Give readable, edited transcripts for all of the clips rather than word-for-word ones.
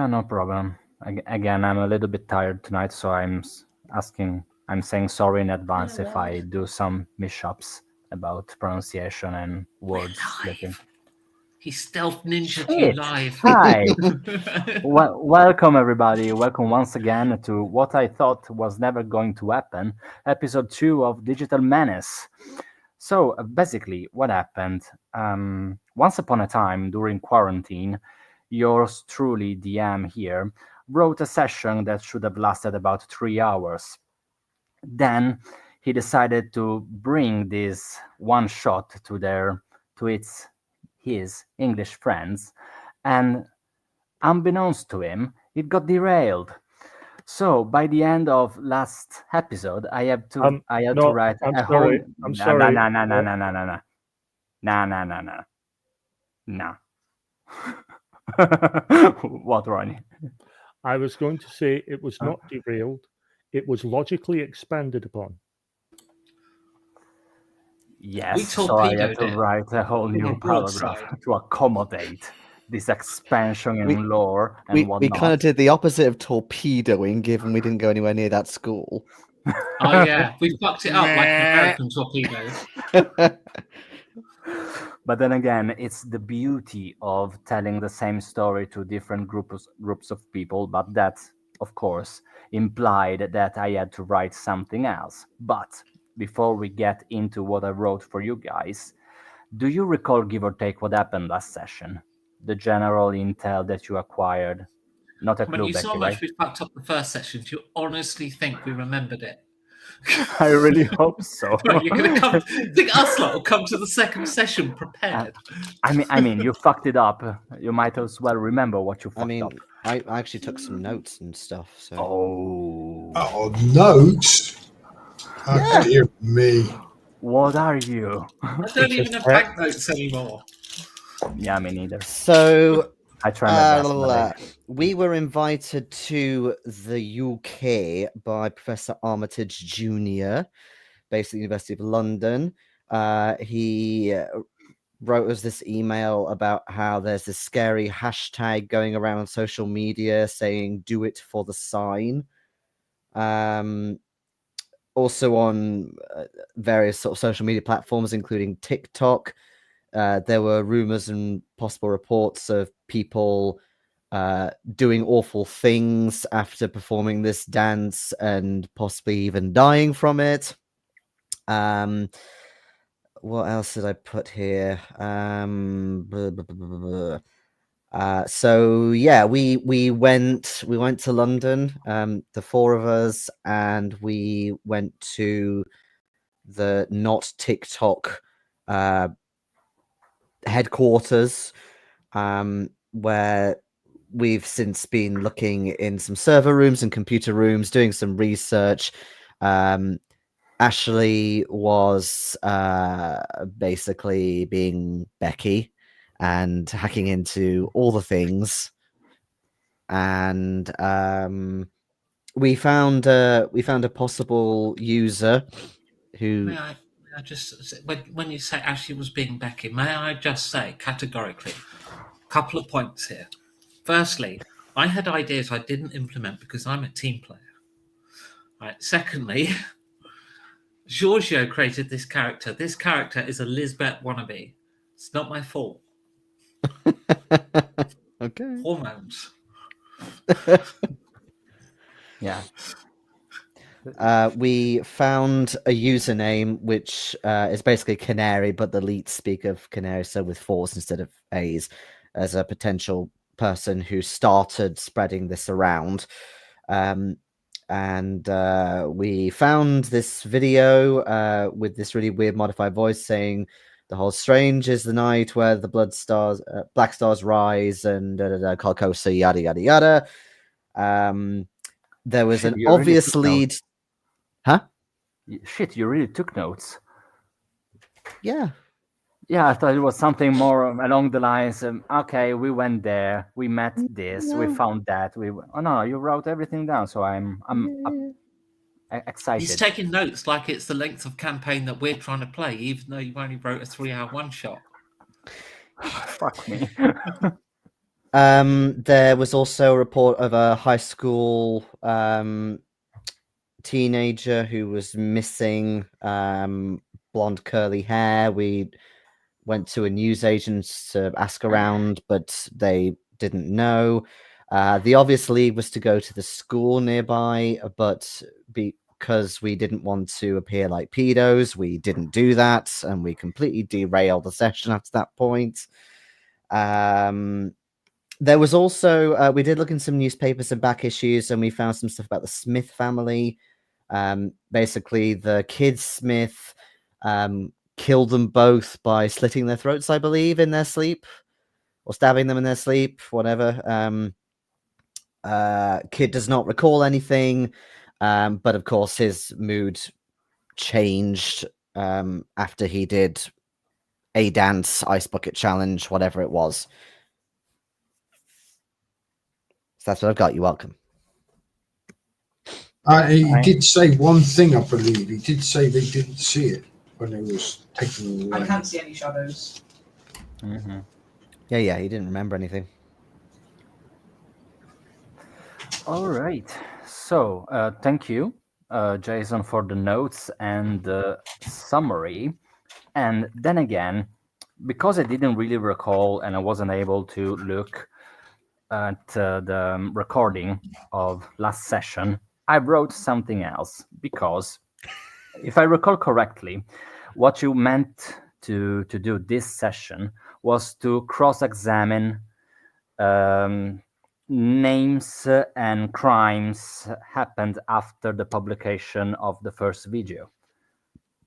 no problem. Again, I'm a little bit tired tonight, so I'm saying sorry in advance if I do some mishaps about pronunciation and words slipping. He stealth ninja'd you live. Hi. Welcome, everybody. Welcome once again to what I thought was never going to happen, episode 2 of Digital Menace. So, basically, what happened? Once upon a time, during quarantine, yours truly, DM here, wrote a session that should have lasted about 3 hours. Then he decided to bring this one shot to his English friends, and unbeknownst to him, it got derailed. So by the end of last episode, I had to write I'm a sorry. whole. I'm sorry. No. What, Ronnie? I was going to say it was not derailed. It was logically expanded upon. Yes, so I had to write a whole new paragraph to accommodate this expansion in lore and whatnot. We kind of did the opposite of torpedoing, given we didn't go anywhere near that school. Oh yeah, we fucked it up like an American torpedo. But then again, it's the beauty of telling the same story to different groups of people, but that, of course, implied that I had to write something else. But before we get into what I wrote for you guys, do you recall, give or take, what happened last session? The general intel that you acquired? Not a clue, When you saw how much right? we fucked up the first session, do you honestly think we remembered it? I really hope so. You're going to come. Think us lot will come to the second session prepared. I mean, you fucked it up. You might as well remember what you fucked up. I actually took some notes and stuff. So. Oh, notes? How dear me. What are you? I don't even have banknotes anymore. Yeah, me neither. So I try my best. We were invited to the UK by Professor Armitage Jr., based at the University of London. He wrote us this email about how there's this scary hashtag going around on social media saying "Do it for the sign." Also on various sort of social media platforms, including TikTok. There were rumors and possible reports of people doing awful things after performing this dance and possibly even dying from it. What else did I put here? So yeah, we went to London, the four of us, and we went to the Not TikTok headquarters, where we've since been looking in some server rooms and computer rooms, doing some research. Ashley was basically being Becky and hacking into all the things, and we found a possible user who. May I just when you say Ashley was being Becky, may I just say categorically, a couple of points here. Firstly, I had ideas I didn't implement because I'm a team player. Right. Secondly, Giorgio created this character. This character is a Lisbeth wannabe. It's not my fault. Okay. Hormones. Yeah. We found a username which is basically Canary, but the leet speak of Canary, so with 4s instead of A's, as a potential person who started spreading this around. And we found this video with this really weird modified voice saying the whole strange is the night where the black stars rise and Carcosa, yada yada yada. There was an obvious lead. Huh? Shit, you really took notes. Yeah. Yeah, I thought it was something more along the lines of, okay, we went there, we met this, we found that. No, you wrote everything down, so I'm excited. He's taking notes like it's the length of campaign that we're trying to play, even though you only wrote a 3-hour one-shot. Fuck me. There was also a report of a high school teenager who was missing, blonde curly hair. We went to a newsagent to ask around, but they didn't know. The obvious lead was to go to the school nearby, but because we didn't want to appear like pedos, we didn't do that, and we completely derailed the session after that point. There was also we did look in some newspapers and back issues, and we found some stuff about the Smith family. Basically, the kid Smith killed them both by slitting their throats, I believe, in their sleep, or stabbing them in their sleep, whatever. Kid does not recall anything, but of course his mood changed after he did a dance, ice bucket challenge, whatever it was. So that's what I've got. You're welcome. He did say one thing, I believe. He did say they didn't see it when they was taking it away. I can't see any shadows. Mm-hmm. Yeah, he didn't remember anything. All right. So, thank you, Jason, for the notes and the summary. And then again, because I didn't really recall and I wasn't able to look at the recording of last session, I wrote something else because, if I recall correctly, what you meant to do this session was to cross-examine names and crimes happened after the publication of the first video.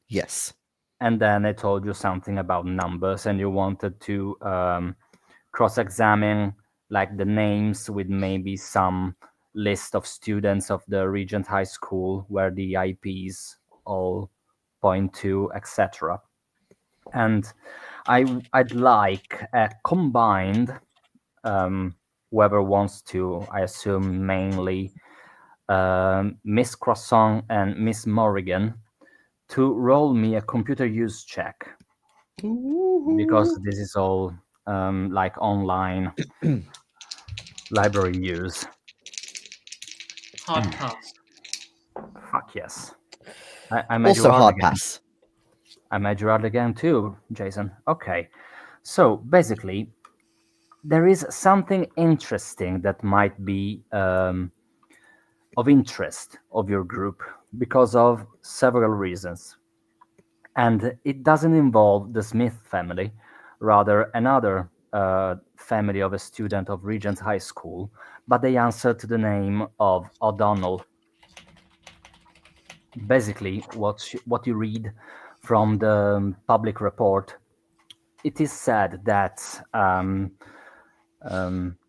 Yes. And then I told you something about numbers, and you wanted to cross-examine like the names with maybe some list of students of the Regent High School where the IPs all point to, etc. And I'd like a combined, whoever wants to, I assume mainly Miss Croissant and Miss Morrigan, to roll me a computer use check, because this is all like online library use. Hard pass. Fuck yes. I made Also you roll hard again. pass. I made you roll again too, Jason. Okay. So basically, there is something interesting that might be of interest of your group because of several reasons. And it doesn't involve the Smith family, rather another family of a student of Regent High School, but they answer to the name of O'Donnell. Basically, what you read from the public report, it is said that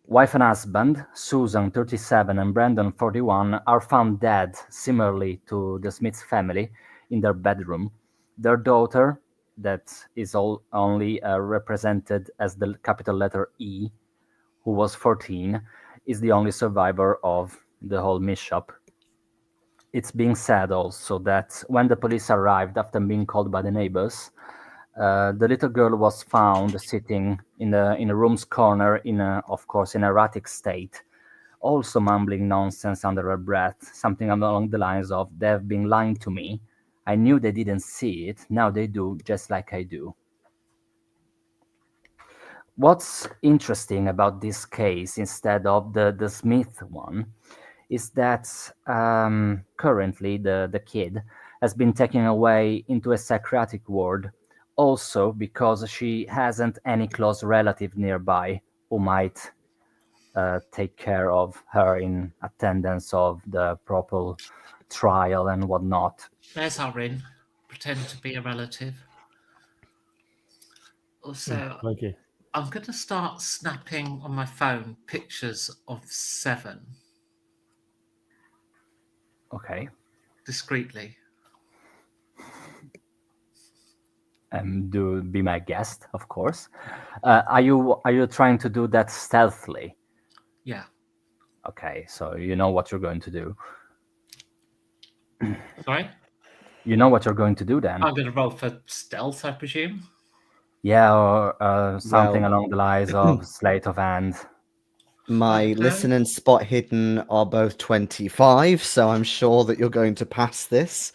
wife and husband, Susan, 37, and Brandon, 41, are found dead, similarly to the Smith family, in their bedroom. Their daughter, that is only represented as the capital letter E, who was 14, is the only survivor of the whole mishap. It's being said also that when the police arrived after being called by the neighbors, the little girl was found sitting in a room's corner, of course, in an erratic state, also mumbling nonsense under her breath, something along the lines of, "They've been lying to me. I knew they didn't see it. Now they do, just like I do." What's interesting about this case, instead of the Smith one, is that currently the kid has been taken away into a psychiatric ward, also because she hasn't any close relative nearby who might take care of her in attendance of the proper trial and whatnot. There's our in. Pretend to be a relative. Also, Thank you. I'm going to start snapping on my phone pictures of 7 Okay. discreetly. Do be my guest, of course. Are you trying to do that stealthily? Yeah. Okay, so you know what you're going to do. Sorry? You know what you're going to do then? I'm going to roll for stealth, I presume. Yeah, or something Well- along the lines of sleight of hand. My Okay. listen and spot hidden are both 25, so I'm sure that you're going to pass this.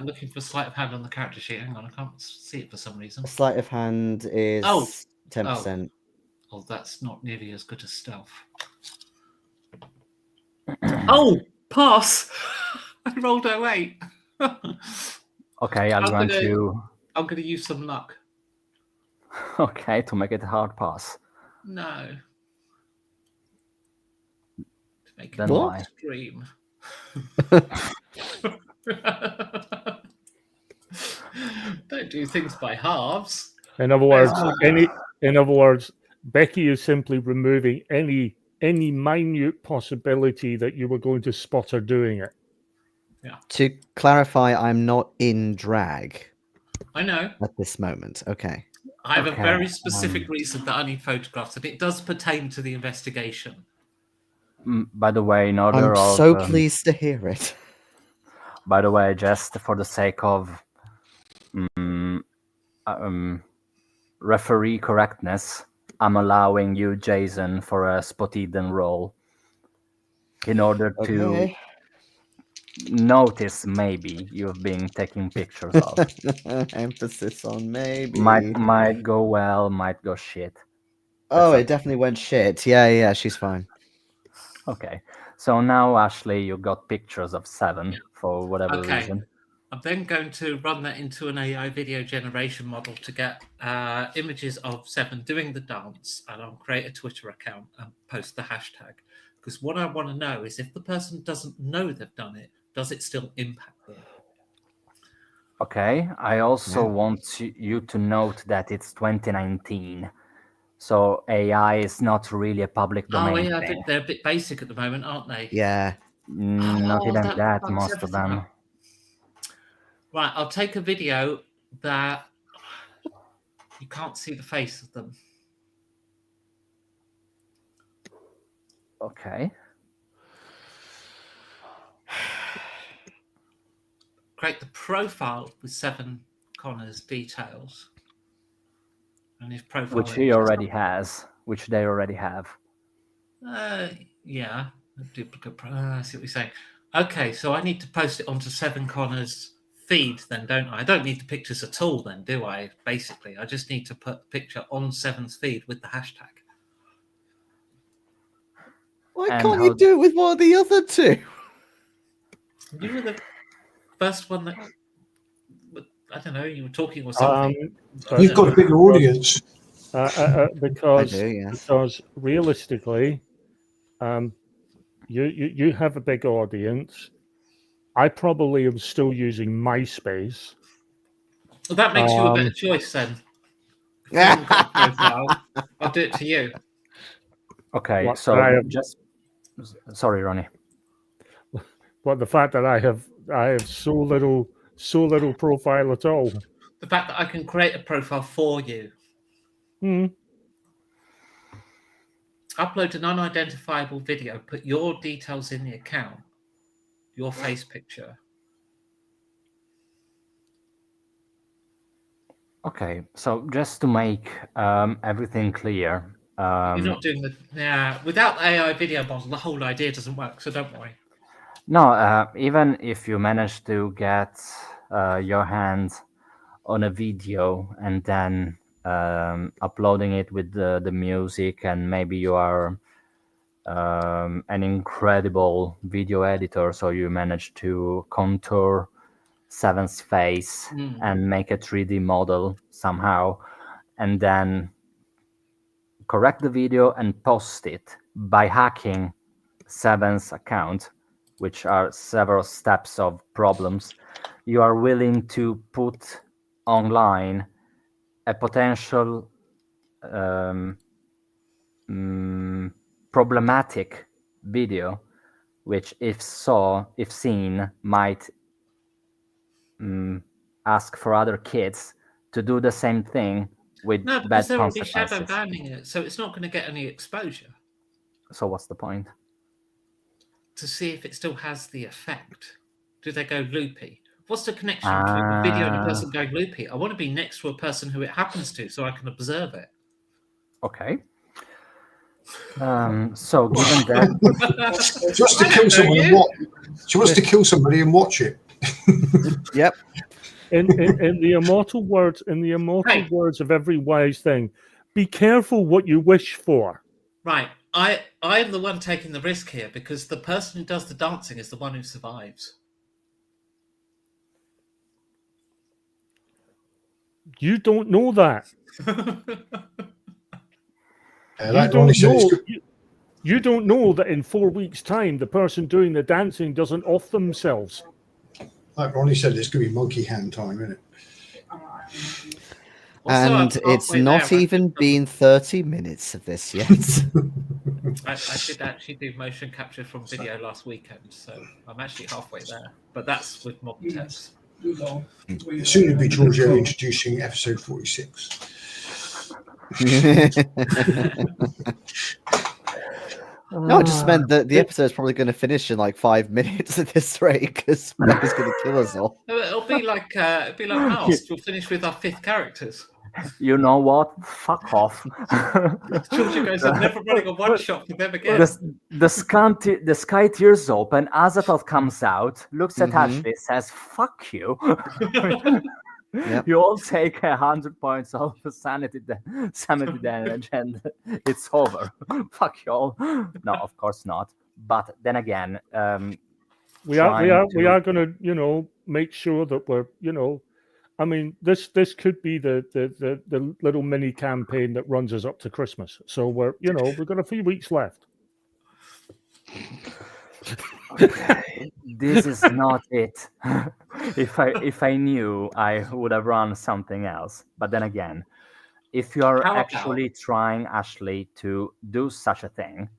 Looking for sleight of hand on the character sheet. Hang on, I can't see it for some reason. Sleight of hand is Oh, 10%. Oh, that's not nearly as good as stealth. Oh, pass! I rolled 08. Okay, I'll grant you. I'm going to use some luck. Okay, to make it a hard pass. No. To make it Then more why? extreme. Don't do things by halves. In other words, Becky is simply removing any minute possibility that you were going to spot her doing it. To clarify, I'm not in drag I know. at this moment. Okay. I have a Okay, very specific reason that I need photographs, and it does pertain to the investigation. By the way, in order I'm of so pleased to hear it. by the way, just for the sake of referee correctness, I'm allowing you, Jason, for a spot hidden roll in order to Okay. notice maybe you've been taking pictures of. Emphasis on maybe. Might go well, might go shit. Oh, That's it definitely went shit. Yeah, she's fine. Okay. So now, Ashley, you got pictures of 7 for whatever Okay. reason. I'm then going to run that into an AI video generation model to get images of 7 doing the dance, and I'll create a Twitter account and post the hashtag. Because what I want to know is if the person doesn't know they've done it, does it still impact them? Okay. I also want you to note that it's 2019. So AI is not really a public domain thing. They're a bit basic at the moment, aren't they? Yeah. Not even that, fucks most of everything them. up. Right, I'll take a video that you can't see the face of them. Okay. Create the profile with 7 Connor's details. And his profile Which he already has, which they already have. Yeah, duplicate. I see what you're saying. Okay, so I need to post it onto 7 Connor's feed, then, don't I? I don't need the pictures at all, then, do I? Basically, I just need to put the picture on 7's feed with the hashtag. Why can't you do it with one of the other 2? You were the first one that. I don't know. You were talking or something. You've got a bigger audience. Because realistically, you have a big audience. I probably am still using MySpace. Well, that makes you a better choice then. If you haven't got a profile, I'll do it to you. Okay, so just sorry, Ronnie. But the fact that I have so little profile at all. The fact that I can create a profile for you. Upload an unidentifiable video, put your details in the account, your face picture. Okay, so just to make everything clear. You're not doing without the AI video model, the whole idea doesn't work, so don't worry. No, even if you manage to get your hands on a video and then uploading it with the music, and maybe you are an incredible video editor, so you manage to contour 7's face and make a 3D model somehow, and then correct the video and post it by hacking 7's account, which are several steps of problems. You are willing to put online a potential problematic video, which if seen might ask for other kids to do the same thing with bad they're already consequences. shadow banning it, so it's not going to get any exposure. So what's the point? To see if it still has the effect. Do they go loopy? What's the connection between the video and a person going loopy? I want to be next to a person who it happens to so I can observe it. Okay. So given that, Just to I kill don't know someone and you. watch. She wants to kill somebody and watch it. Yep. In the immortal words, Hey. words of every wise thing, be careful what you wish for. Right. I'm the one taking the risk here because the person who does the dancing is the one who survives. You don't know that. Like You Ronnie don't said, it's know. good. You don't know that in 4 weeks' time, the person doing the dancing doesn't off themselves. Like Ronnie said, it's going to be monkey hand time, isn't it? Also, I'm And it's halfway not there. even been 30 minutes of this yet. I did actually do motion capture from video last weekend, so I'm actually halfway there. But that's with modern text. Soon it'll be Giorgio introducing episode 46. No, it just meant that the episode's probably going to finish in like 5 minutes at this rate because Becky's going to kill us all. It'll be like Masked. We'll finish with our 5th characters. you know what? Fuck off. Georgia goes, I'm never running a one shot with them again. The sky tears open. Azathoth comes out, looks at Mhm. Ashley, says, "Fuck you." Yep. You all take 100 points of sanity damage, and it's over. Fuck you all. No, of course not. But then again, We are trying going to make sure that we're I mean this could be the little mini campaign that runs us up to Christmas. So we've got a few weeks left. Okay, this is not it. If I knew, I would have run something else. But then again, if you are How about- actually trying, Ashley, to do such a thing,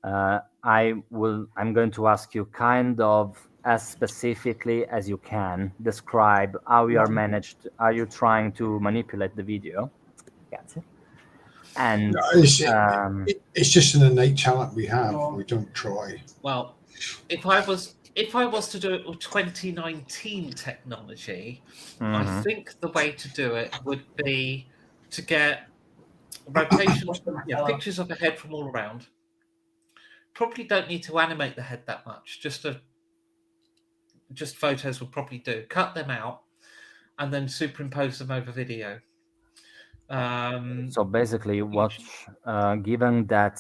I'm going to ask you kind of as specifically as you can describe how you are you trying to manipulate the video. Grazie. And It's just an innate talent we have. We don't try. Well, if I was to do it with 2019 technology, I mhm. think the way to do it would be to get rotations, pictures of the head from all around. Probably don't need to animate the head that much. Just photos will probably do. Cut them out and then superimpose them over video. So basically, given that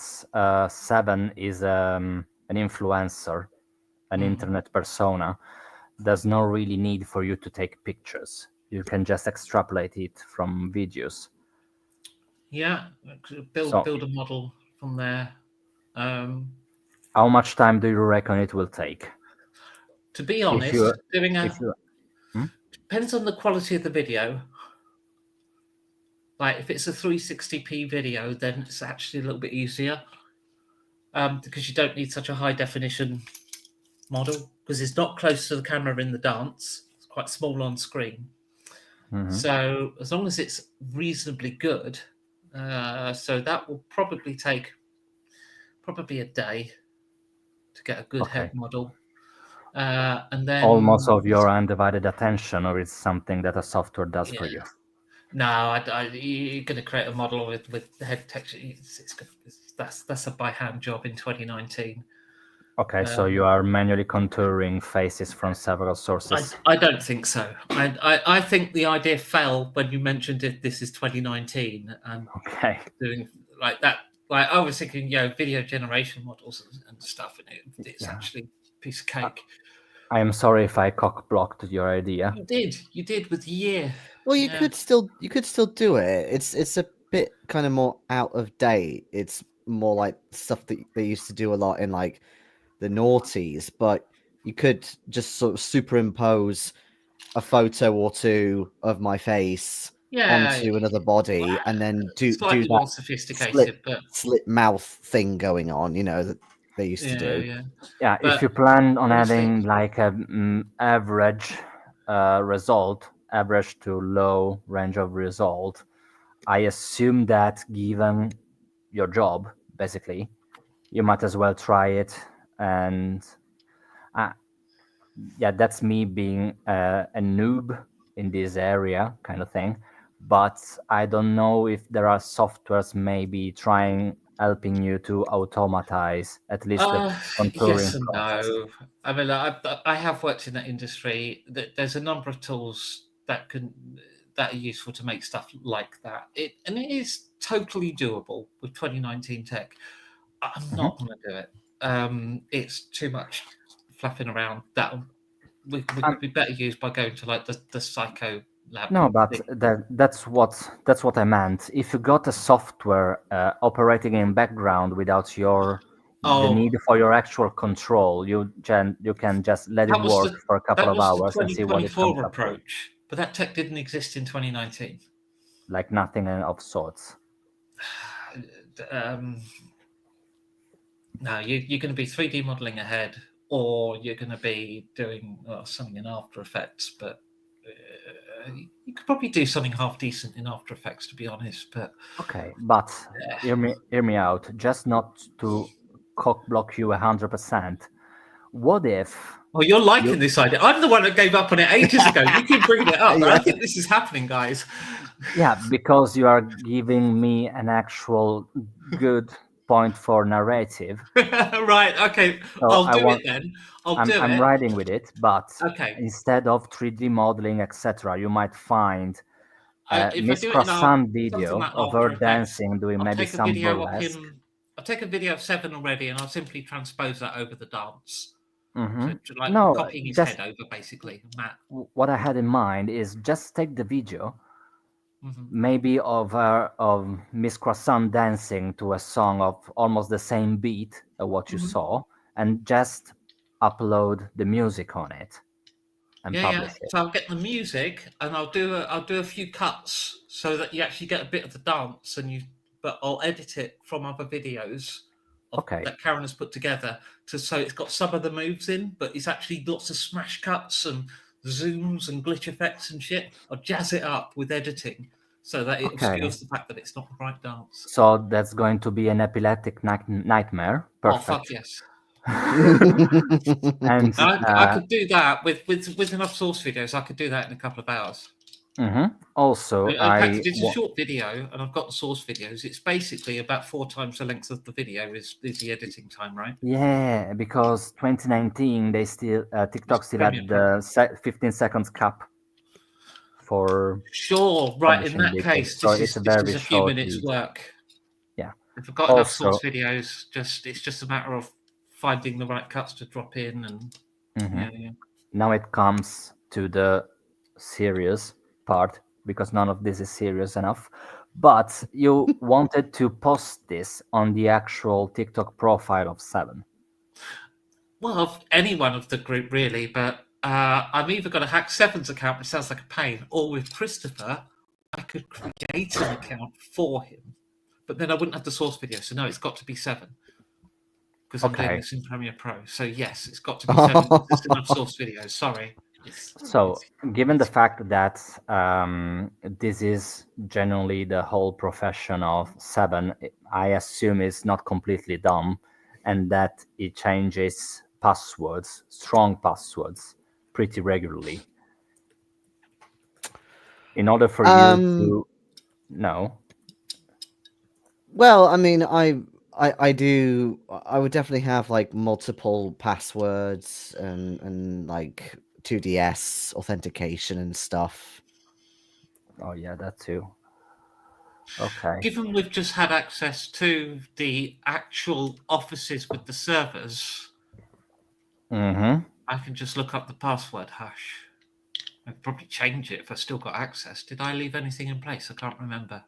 Seven is an influencer, an internet persona, there's no really need for you to take pictures. You can just extrapolate it from videos. Yeah, So- build a model from there. How much time do you reckon it will take? To be honest, you- doing a If you, depends on the quality of the video. Like if it's a 360p video, then it's actually a little bit easier because you don't need such a high definition model because it's not close to the camera in the dance. It's quite small on screen. Mhm. So as long as it's reasonably good, so that will probably take a day to get a good Okay. head model. And then almost of your undivided attention, or it's something that a software does for Yeah. you? No, you're going to create a model with the head texture. That's a by hand job in 2019. Okay, so you are manually contouring faces from several sources. I don't think so. I think the idea fell when you mentioned this is 2019 and Okay. doing like that. Like I was thinking, video generation models and stuff, and it's Yeah. actually a piece of cake. I am sorry if I cock blocked your idea. You did with the year. Well, you Yeah. could still do it. It's a bit kind of more out of date. It's more like stuff that they used to do a lot in like the noughties, but you could just sort of superimpose a photo or two of my face onto another body and then do slightly that more sophisticated, but slit mouth thing going on, that they used to do. Yeah, But if you plan on honestly- having like a average result, average to low range of result, I assume that given your job, basically, you might as well try it. And yeah, that's me being a noob in this area kind of thing. But I don't know if there are softwares maybe trying helping you to automatize at least the Yes contouring and process? no. I mean, I have worked in that industry. There's a number of tools that are useful to make stuff like that. And it is totally doable with 2019 tech. I'm not going to do it. It's too much fluffing around. That would be better used by going to like the Psycho lab. No, but thing. that's what I meant. If you got a software operating in background without the Oh. need for your actual control, you can just let it work for a couple That of was the hours and see what it 2024 comes up with, approach, but that tech didn't exist in 2019. like nothing of sorts. No, you're going to be 3D modeling ahead, or you're going to be doing something in After Effects. But you could probably do something half decent in After Effects, to be honest. But Okay, but hear me out. Just not to cock block you 100%. What if? Oh, you're liking this idea. I'm the one that gave up on it ages ago. You keep bringing it up. Yeah. I think this is happening, guys. Yeah, because you are giving me an actual good point for narrative. Right. Okay. So I'll do it then. I'm riding with it, but Okay. instead of 3D modeling, etc., you might find If Miss I do it in Croissant something video like of After her Effects, dancing, doing I'll maybe take a some video of burlesque. him. I'll take a video of Seven already, and I'll simply transpose that over the dance. Mhm. To like No, copying his just head over, basically, Matt. what I had in mind is just take the video, Mhm. maybe of Miss Croissant dancing to a song of almost the same beat of what you Mhm. saw, and just upload the music on it and Yeah. publish it. So I'll get the music, and I'll do a few cuts so that you actually get a bit of the dance, but I'll edit it from other videos Okay. that Karen has put together so it's got some of the moves in, but it's actually lots of smash cuts and zooms and glitch effects and shit. I'll jazz it up with editing so that it Okay. obscures the fact that it's not the right dance. So that's going to be an epileptic nightmare. Oh Perfect. fuck yes! And I could do that with enough source videos. I could do that in a couple of hours. Also, In fact, it's a short video, and I've got the source videos. It's basically about 4 times the length of the video is the editing time, right? yeah, because 2019 they still TikTok still had Premiere the 15 seconds cap for Sure, right. In publishing that videos. case, So this it's a is very a few short minutes video. work. Yeah. If I've got enough Also, source videos, it's just a matter of finding the right cuts to drop in, and yeah. now it comes to the serious part because none of this is serious enough. But you wanted to post this on the actual TikTok profile of Seven. Well, of anyone of the group really, but I'm either going to hack Seven's account, which sounds like a pain, or with Christopher, I could create an account for him, but then I wouldn't have the source video. So no, it's got to be Seven because I'm doing this in Premiere Pro. So yes, it's got to be Seven. There's enough source videos. Sorry. So, given the fact that this is generally the whole profession of Seven, I assume it's not completely dumb, and that it changes passwords, strong passwords, pretty regularly. In order for you to know. Well, I mean, I would definitely have like multiple passwords and like 2DS authentication and stuff. Oh yeah, that too. Okay. Given we've just had access to the actual offices with the servers, I can just look up the password hash. I could probably change it if I still got access. Did I leave anything in place? I can't remember.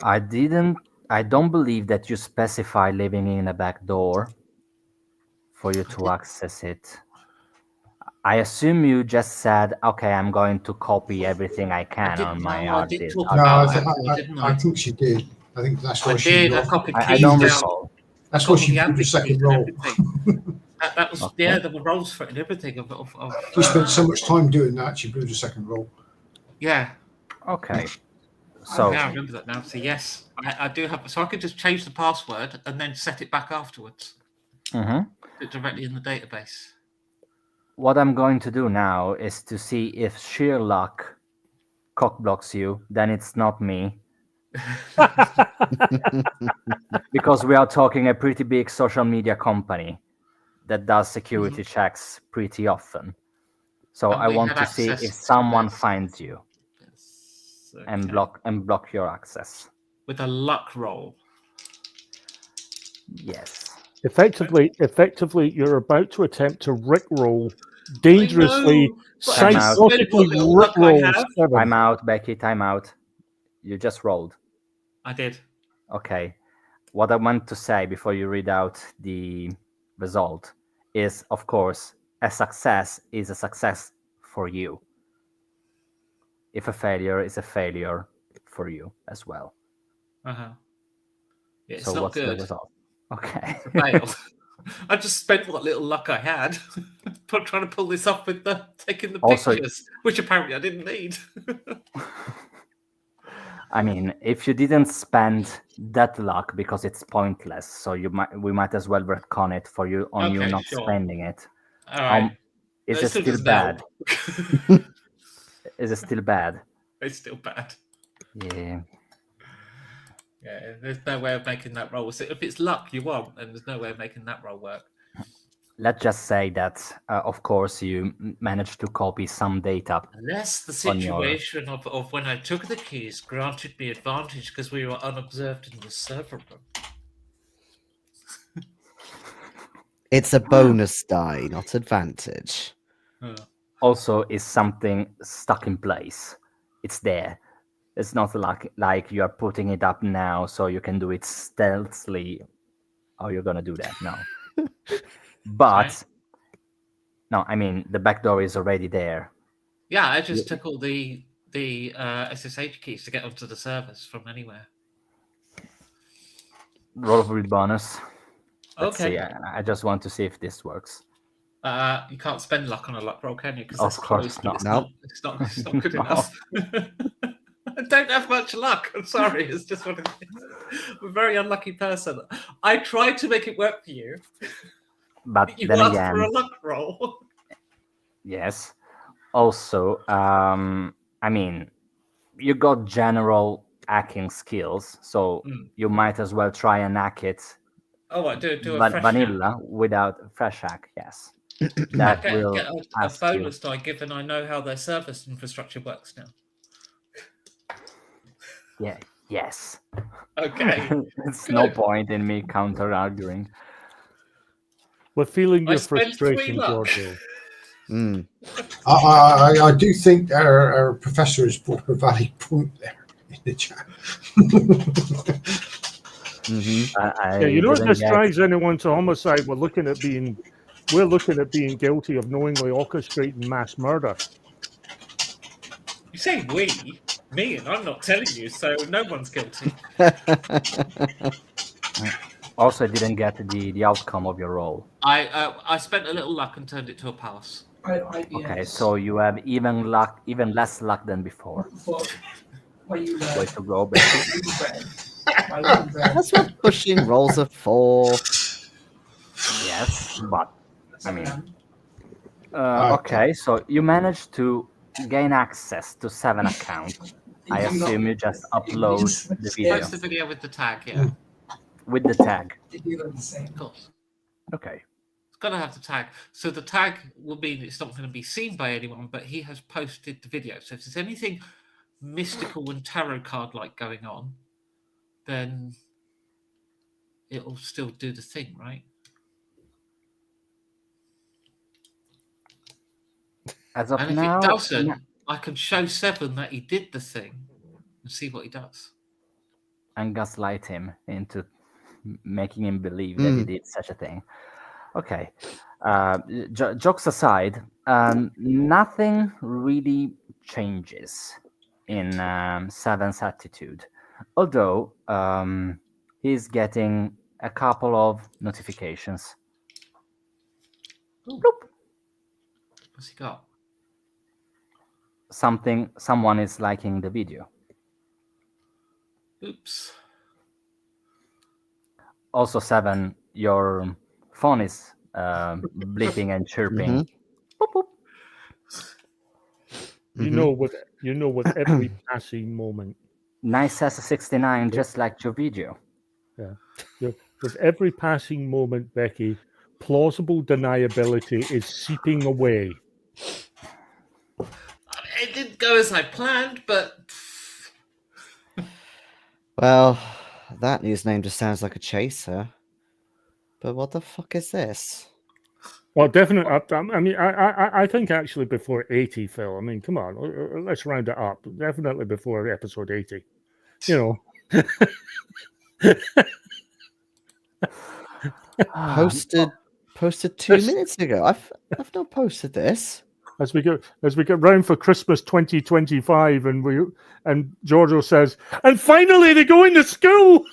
I don't believe that you specify living in a back door for you to access it. I assume you just said, okay, I'm going to copy everything I can on my hard disk. No, I think she did. I think that's why I she. did. I copied I keys don't down. recall. That's why Got all she the did the admin second keys and roll. everything. That was Okay. there were roles for it and everything. Of She spent so much time doing that, she blew the second roll. yeah. Okay. So Yeah, I remember that now. So yes, I do have. So I could just change the password and then set it back afterwards. Directly in the database. what I'm going to do now is to see if sheer luck cockblocks you, then it's not me. Because we are talking a pretty big social media company that does security Mm-hmm. checks pretty often. So And I we want had to see access if to someone this. finds you Yes. and Okay. block your access. With a luck roll. Yes. Effectively, you're about to attempt to rickroll I dangerously, know, but I Time out. just spent psychotically what little luck I rickroll have. seven. Time out, Becky. Time out. You just rolled. I did. Okay. What I want to say before you read out the result is, of course, a success is a success for you. If a failure is a failure for you as well. Uh-huh. Yeah, it's So not what's the good. result? Okay. It's a fail. I just spent what little luck I had trying to pull this off with taking the Also- pictures, which apparently I didn't need. I mean, if you didn't spend that luck because it's pointless, so we might as well retcon it for you on you Okay, not sure. spending it. All right. Is It it still still doesn't bad? help. Is it still bad? It's still bad. Yeah. Yeah, there's no way of making that roll. So if it's luck you want, then there's no way of making that roll work. Let's just say that, of course, you managed to copy some data. Unless the On your- situation of when I took the keys granted me advantage because we were unobserved in the server room. It's a bonus die, not advantage. Also, is something stuck in place. It's there. It's not like you are putting it up now so you can do it stealthily. How you're gonna do that? No. But Sorry? no, I mean the back door is already there. Yeah, I just took all the SSH keys to get onto the servers from anywhere. Roll with bonus. Let's Okay. see. I just want to see if this works. You can't spend luck on a luck roll, can you? Because Of that's course close, not. but it's No. not good No. enough. I don't have much luck. I'm sorry. It's just what it is. I'm a very unlucky person. I tried to make it work for you. But You then asked again, for a luck roll. yes. Also, I mean, you got general hacking skills, so you might as well try and hack it. Oh, what? Do a fresh vanilla without fresh hack. Yes, hack. that will Get a ask you. bonus die given I know how their service infrastructure works now. Yeah. Yes. Okay. It's no Good. point in me counter arguing. We're feeling I your spent 3 frustration, luck. Giorgio. Mm. I do think our professor has brought a valid point there in the chat. hmm I Yeah, you know, it didn't get. drives anyone to homicide. We're looking at being guilty of knowingly orchestrating mass murder. You say we, me, and I'm not telling you, so no one's guilty. Also, I didn't get the outcome of your roll. I spent a little luck and turned it to a pass. Okay, so you have even less luck than before. Way to go, Becky. That's what pushing rolls of 4. Yes, but I mean, okay. So you managed to gain access to 7 accounts. I assume you just upload the video Post the video with the tag, yeah. with the tag. Of course. Okay. It's got to have the tag. So the tag will mean it's not going to be seen by anyone, but he has posted the video. So if there's anything mystical and tarot card like going on, then it'll still do the thing, right? As of And if now, it doesn't, I can show Seven that he did the thing and see what he does. and gaslight him into making him believe that he did such a thing. Okay. Jokes aside, nothing really changes in Seven's attitude. Although he's getting a couple of notifications. Bloop. What's he got? Someone is liking the video. Oops. Also, Seven, your phone is bleeping and chirping. Boop, boop. You know, with every passing moment, Nice S69, just like your video. With every passing moment, Becky, plausible deniability is seeping away. It didn't go as I planned, but Well, that username just sounds like a chaser. But what the fuck is this? Well, definitely. I mean, I think actually before 80, Phil. I mean, come on, let's round it up. Definitely before episode 80. You know, Posted 2 minutes ago. I've not posted this. as we get round for Christmas 2025, and Giorgio says, and finally they go into school.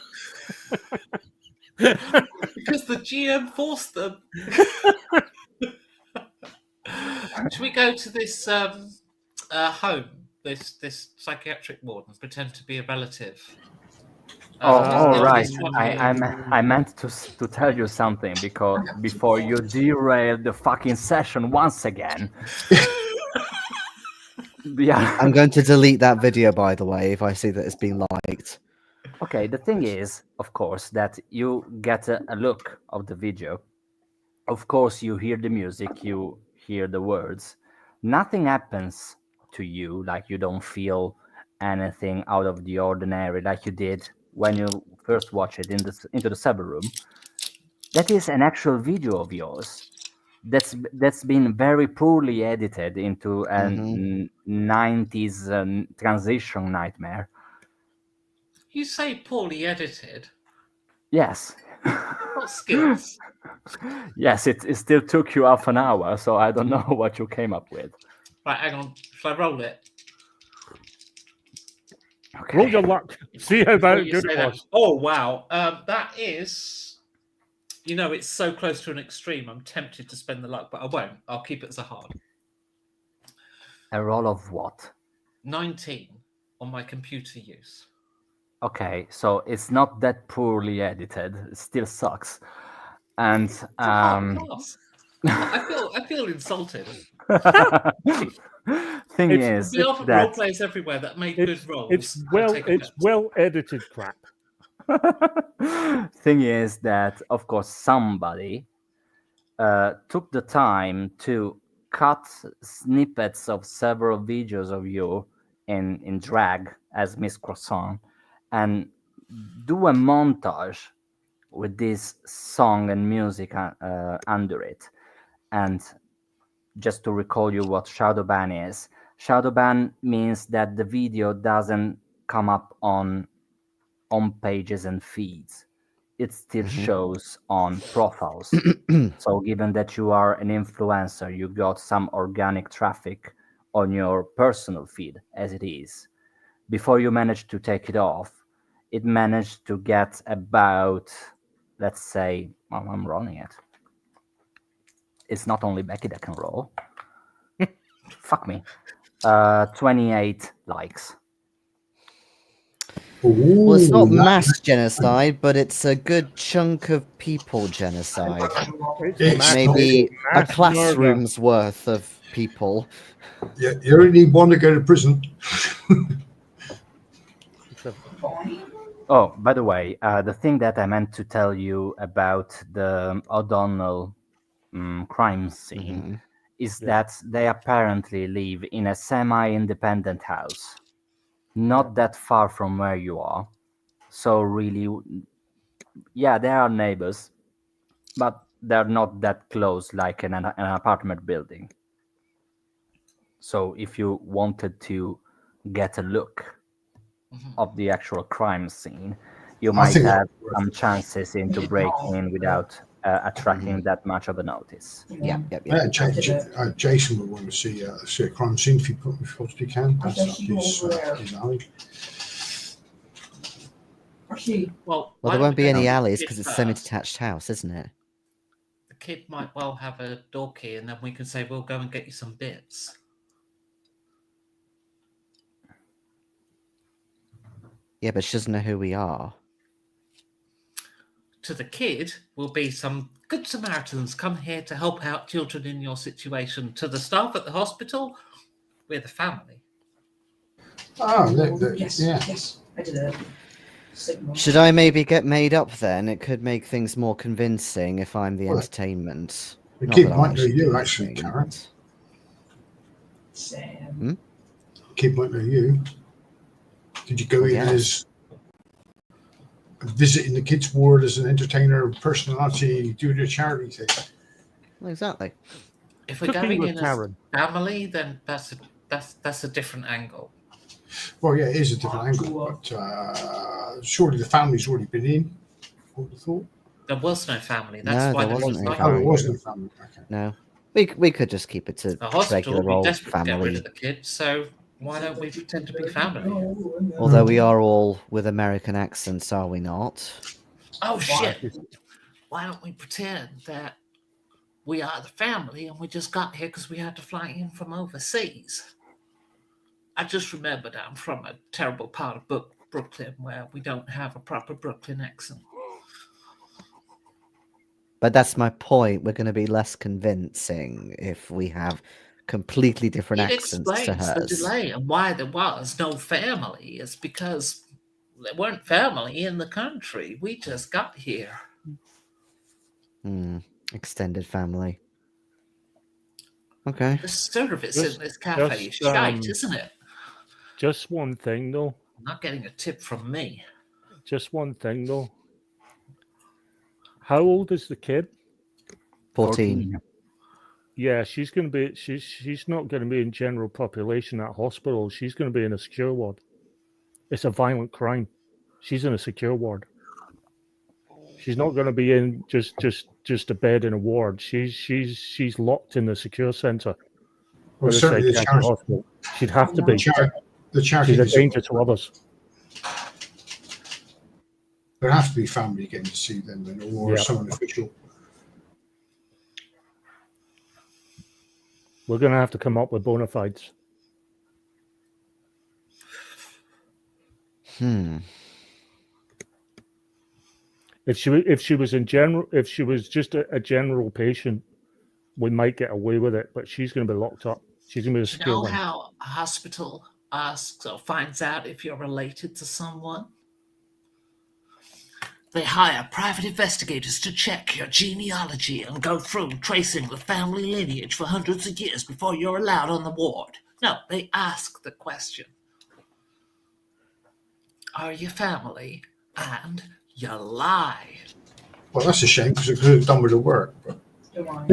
because the GM forced them. Should we go to this home, this psychiatric ward, and pretend to be a relative? Oh, right. Just I meant to tell you something because before you derailed the fucking session once again. Yeah. I'm going to delete that video, by the way, if I see that it's been liked. Okay, the thing is, of course, that you get a look of the video. Of course, you hear the music, you hear the words. Nothing happens to you, like you don't feel anything out of the ordinary, like you did when you first watched it into the server room. That is an actual video of yours. That's been very poorly edited into a 90s transition nightmare. You say poorly edited. Yes. What skills? Yes, it still took you half an hour, so I don't know what you came up with. Right, hang on. Shall I roll it? Okay. Roll your luck. See how Before you good say it that. was. Oh wow, that is. You know, it's so close to an extreme. I'm tempted to spend the luck, but I won't. I'll keep it as a hard. A roll of what? 19 on my computer use. Okay, so it's not that poorly edited. It still sucks. And Pass. I feel insulted. thing It's- is We often role that players everywhere that make good rolls. It's I take offense. well edited crap. thing is that of course somebody took the time to cut snippets of several videos of you in drag as Miss Croissant and do a montage with this song and music under it. And just to recall you what shadow ban is, shadow ban means that the video doesn't come up on pages and feeds. It still shows on profiles. So given that you are an influencer, you got some organic traffic on your personal feed as it is. Before you managed to take it off, it managed to get about, let's say, well, I'm rolling it. It's not only Becky that can roll. Fuck me. 28 likes. Well, it's not Ooh, mass genocide, but it's a good chunk of people genocide. It's mass- Maybe a mass classroom's worth of people. you only need one to go to prison. Oh, by the way, the thing that I meant to tell you about the O'Donnell crime scene is that they apparently live in a semi-independent house, not that far from where you are. So really, yeah, they are neighbors, but they're not that close like in an apartment building. So if you wanted to get a look of the actual crime scene, you might think have that's worth some it. chances into breaking in without attracting that much of a notice. Yeah. Jason would want to see a crime scene if you possibly can. That's up his alley. Well, Well, there why won't be don't we any go to the alleys kid because it's a first? semi-detached house, isn't it? The kid might well have a door key, and then we can say we'll go and get you some bits. Yeah, but she doesn't know who we are. To the kid will be some good Samaritans come here to help out children in your situation. To the staff at the hospital, we're the family. Oh, Yes, yeah. yes. I did it. Should I maybe get made up then? It could make things more convincing if I'm the Well, entertainment. The Not kid that I'll might know actually do you, anything, actually, Karen. but- Sam. Kid might know you. Did you go Oh, in yes. as visiting the kids' ward as an entertainer, personality, doing a charity thing? Well, exactly. If we're Cooking going with in as Karen. family, then that's a different angle. Well, yeah, it is a different angle, but surely the family's already been in. I would have thought. There was no family. No, That's why there there was wasn't any like Oh, there family. was no family. Okay. No. We could just keep it to the hospital regular would be old desperate to get rid family. of the kids. So why don't we pretend to be family? Although we are all with American accents, are we not? Oh shit! Why don't we pretend that we are the family and we just got here because we had to fly in from overseas? I just remembered I'm from a terrible part of Brooklyn where we don't have a proper Brooklyn accent. But that's my point. We're going to be less convincing if we have completely different It accents to explains the hers. delay and why there was no family. It's because there weren't family in the country. We just got here. Extended family. Okay. The service Just- in this cafe is just, shite, isn't it? Just one thing, though. I'm not getting a tip from me. Just one thing, though. How old is the kid? 14. Yeah, she's going to be. She's not going to be in general population at hospital. She's going to be in a secure ward. It's a violent crime. She's in a secure ward. She's not going to be in just a bed in a ward. She's locked in the secure center. Well, with a certainly the psychiatric charity, hospital. She'd have to be. the charity She's a is- danger to others. there has to be family getting to see them, then, or Yeah. someone official. We're going to have to come up with bona fides. If she was just a general patient, we might get away with it. But she's going to be locked up. She's going to be a Do you secure know one. how a hospital asks or finds out if you're related to someone? They hire private investigators to check your genealogy and go through tracing the family lineage for hundreds of years before you're allowed on the ward. No, they ask the question. Are you family? And you lie. Well, that's a shame because it could have done with the work. But Don't worry.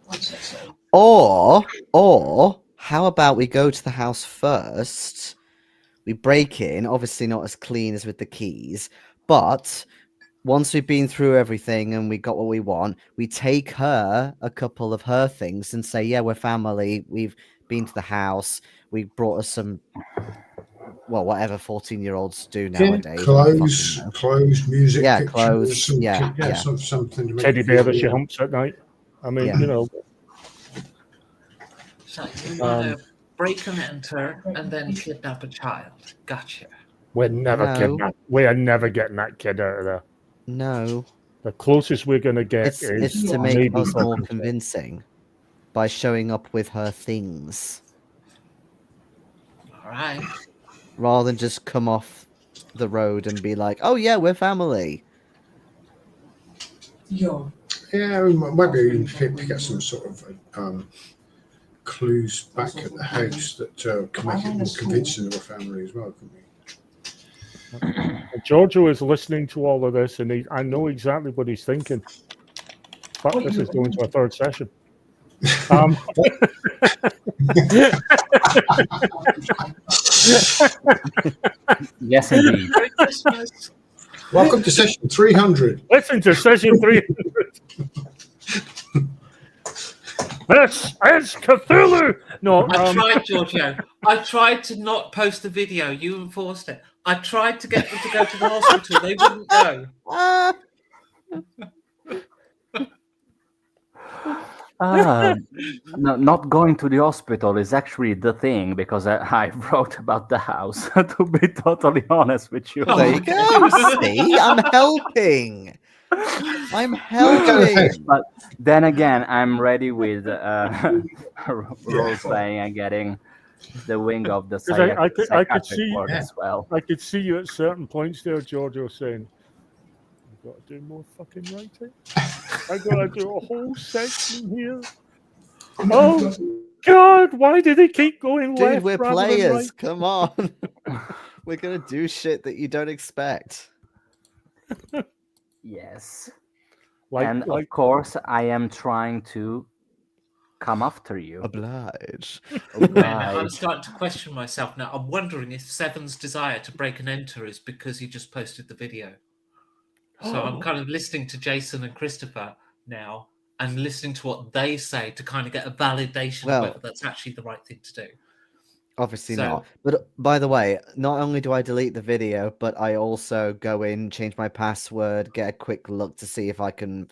What's that say? Or how about we go to the house first? We break in, obviously not as clean as with the keys, but once we've been through everything and we got what we want, we take her a couple of her things and say, yeah, we're family. We've been to the house. We brought us some, well, whatever 14-year-olds do nowadays. clothes, music, Yeah, pictures, clothes, some, yeah. something to make Teddy you bear feel that she warm. humps at night. I mean, Yeah. you know, So you want to break and enter and then kidnap a child. Gotcha. we're never No. we are never getting that kid out of there. No, The closest we're going to get it's is to make maybe us more circumcision. convincing by showing up with her things All right. rather than just come off the road and be like, oh yeah, we're family. Yo. Yeah, we might be able to pick up some sort of clues back at the house that can make it more convincing of a family as well, couldn't we? Giorgio is listening to all of this, and I know exactly what he's thinking. But this is going to a third session. Yes, indeed. Merry Christmas. Welcome to session 300. Listen to session 300. This is Cthulhu. No, I tried, Giorgio. I tried to not post the video. You enforced it. I tried to get them to go to the hospital. They wouldn't go. Not going to the hospital is actually the thing because I wrote about the house. To be totally honest with you, There you go. See, I'm helping. I'm helping. But then again, I'm ready with role playing and getting the wing of the Because I could psychiatric see ward as well. I could see you at certain points there, Giorgio, saying, "I've got to do more fucking writing. I got to do a whole section here." Oh God! Why did it keep going Dude, left we're rather than players. right? Come on. We're gonna do shit that you don't expect. Yes. Like Of course, I am trying to come after you. Oblige. Man, I'm Oblige. starting to question myself now. I'm wondering if Seven's desire to break and enter is because he just posted the video. So I'm kind of listening to Jason and Christopher now and listening to what they say to kind of get a validation Well- of whether that's actually the right thing to do. Obviously So- not. But by the way, not only do I delete the video, but I also go in, change my password, get a quick look to see if I can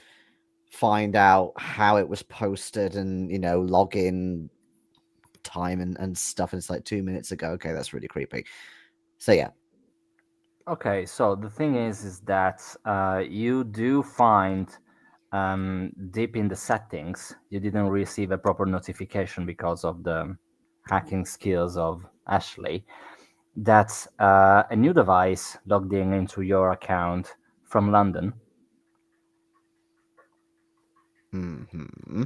find out how it was posted and, log in time and stuff. And it's like 2 minutes ago. Okay, that's really creepy. So yeah. Okay, so the thing is that you do find deep in the settings, you didn't receive a proper notification because of the hacking skills of Ashley, that a new device logged in into your account from London. Mm-hmm.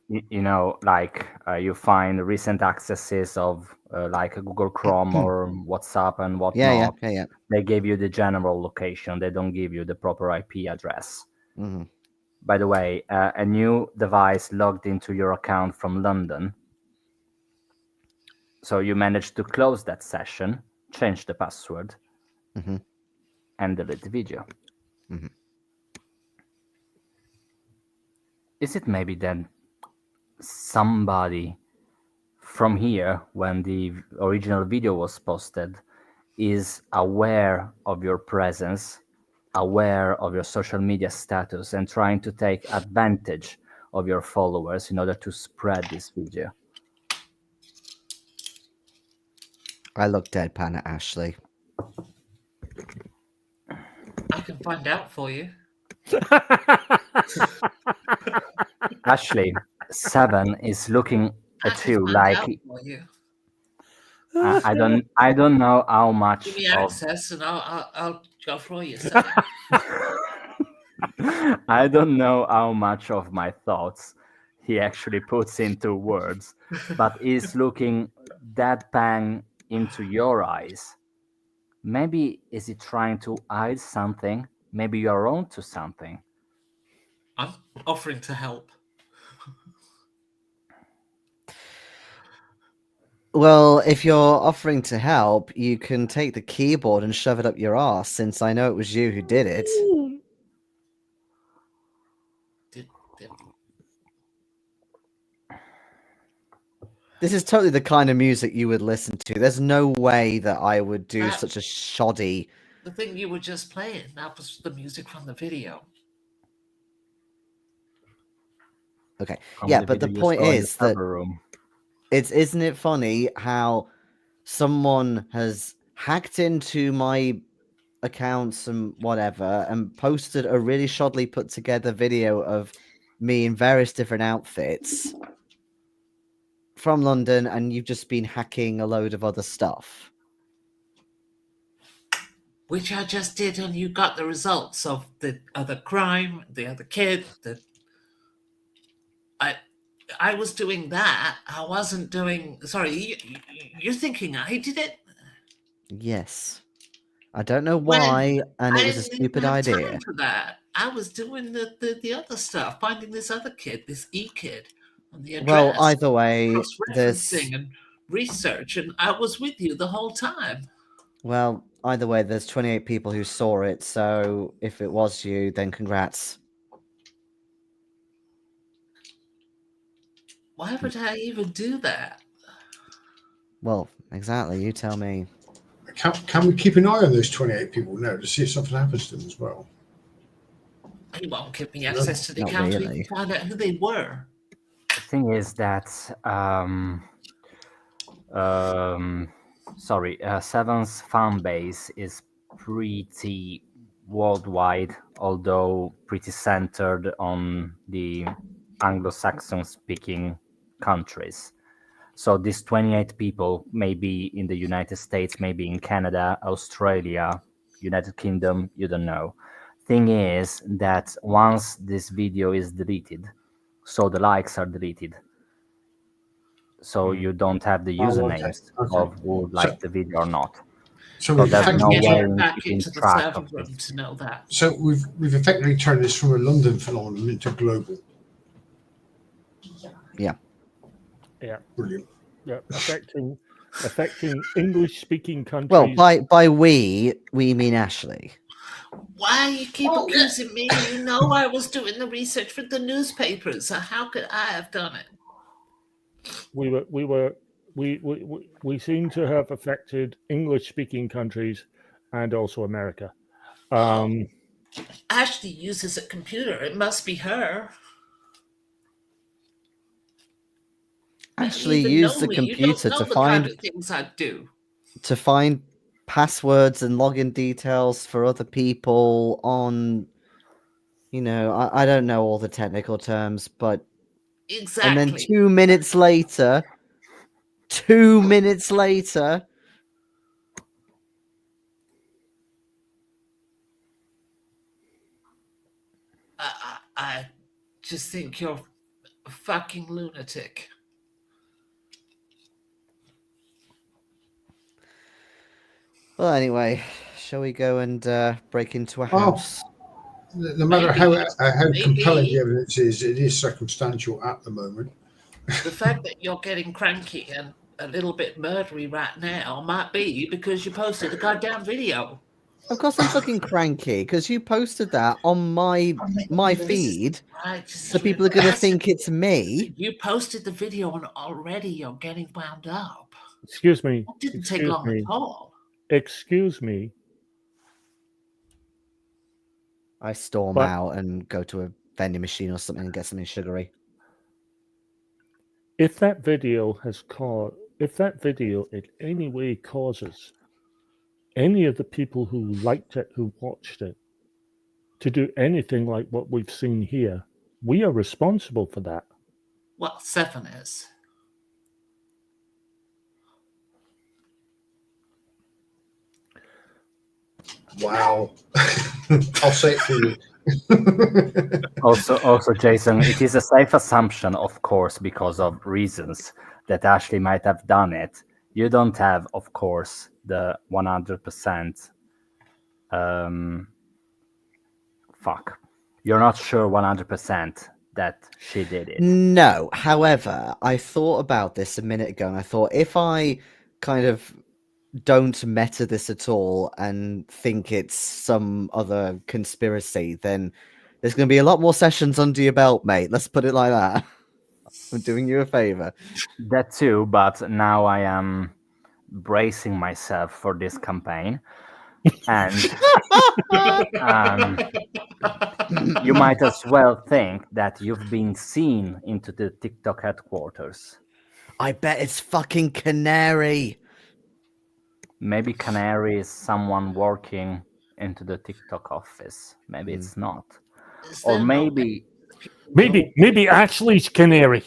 You find recent accesses of like Google Chrome or WhatsApp and whatnot. Yeah. They gave you the general location. They don't give you the proper IP address. Mm-hmm. By the way, a new device logged into your account from London. So you managed to close that session, change the password, Mm-hmm. and delete the video. Mm-hmm. Is it maybe then somebody from here, when the original video was posted, is aware of your presence, aware of your social media status, and trying to take advantage of your followers in order to spread this video? I look deadpan at Ashley. I can find out for you. Actually, Seven is looking I at can you find like out for you. I don't know how much Give me of access and I'll go for you. So. I don't know how much of my thoughts he actually puts into words, but he's looking deadpan into your eyes. Maybe is he trying to hide something? Maybe you're onto something. I'm offering to help. Well, if you're offering to help, you can take the keyboard and shove it up your ass, since I know it was you who did it. This is totally the kind of music you would listen to. There's no way that I would do such a shoddy... The thing you were just playing, that was the music from the video. Okay. From Yeah, the but the video you point saw in the is that server room. isn't it funny how someone has hacked into my accounts and whatever and posted a really shoddily put together video of me in various different outfits from London, and you've just been hacking a load of other stuff. Which I just did, and you got the results of the other crime, the other kid. I was doing that. I wasn't doing. Sorry, you're thinking I did it? Yes. I don't know When why, and it I was a didn't stupid have idea. time for that. I was doing the other stuff, finding this other kid, this E kid, on the address. Well, either way, there's... cross-referencing and research, and I was with you the whole time. Well, either way, there's 28 people who saw it, so if it was you, then congrats. Why would I even do that? Well, exactly, you tell me. Can we keep an eye on those 28 people now to see if something happens to them as well? He won't give me access to the Not account to really. even find out who they were. The thing is that Seven's fan base is pretty worldwide, although pretty centered on the Anglo-Saxon speaking countries. So these 28 people may be in the United States, maybe in Canada, Australia, United Kingdom, you don't know. Thing is that once this video is deleted, so the likes are deleted, so you don't have the Oh, okay, usernames okay. of who liked the video or not. So So we've there's I no can way get back keeping into the track server of room this. to know that. So we've effectively turned this from a London phenomenon into global. Yeah, Brilliant. yeah, affecting English-speaking countries. Well, by we mean Ashley. Why you keep Oh, yeah. accusing me? You know I was doing the research for the newspapers, so how could I have done it? we seem to have affected English-speaking countries and also America. Ashley uses a computer. It must be her. Actually, You use know the me. computer You don't to know the kind find of things I do. passwords and login details for other people on. I don't know all the technical terms, but Exactly. and then 2 minutes later, 2 minutes later, I just think you're a fucking lunatic. well, anyway, shall we go and break into a Oh. house? No matter how compelling the evidence is, it is circumstantial at the moment. The fact that you're getting cranky and a little bit murdery right now might be because you posted a goddamn video. Of course, I'm fucking cranky because you posted that on my feed, so people are gonna think it's me. You posted the video and already you're getting wound up. Excuse me. It didn't take long at all. Excuse me. I storm out and go to a vending machine or something and get something sugary. If that video in any way causes any of the people who liked it, who watched it, to do anything like what we've seen here, we are responsible for that. Well, 7 is. Wow. I'll say it for you. Also, Jason, it is a safe assumption, of course, because of reasons that Ashley might have done it. You don't have, of course, the 100%. You're not sure 100% that she did it. No, however, I thought about this a minute ago, and I thought if I kind of don't meta this at all and think it's some other conspiracy, then there's going to be a lot more sessions under your belt, mate. Let's put it like that. I'm doing you a favor. That too, but now I am bracing myself for this campaign. And you might as well think that you've been seen into the TikTok headquarters. I bet it's fucking Canary. Maybe Canary is someone working into the TikTok office. Maybe it's not. Or maybe Ashley's Canary.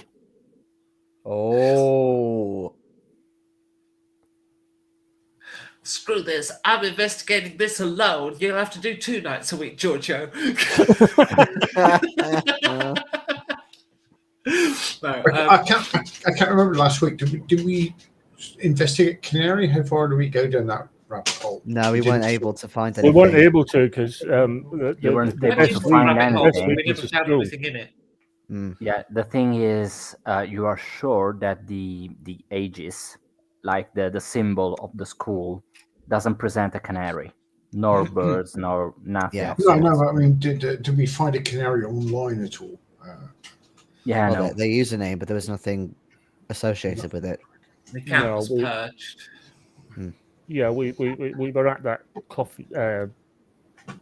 Oh. Screw this. I'm investigating this alone. You'll have to do 2 nights a week, Giorgio. No, I can't remember last week. Did we investigate Canary? How far do we go down that rabbit hole? No, we weren't able to find We anything. weren't able to because you weren't able When to you find rabbit hole, anything. we never found anything in it. Yeah, the thing is, you are sure that the aegis, like the symbol of the school, doesn't present a canary, nor birds, nor nothing. Yeah. Of No, sorts. I mean, did we find a canary online at all? Yeah, Well, no. their username, but there was nothing associated with it. The account was we- purged. Yeah, we were at that coffee.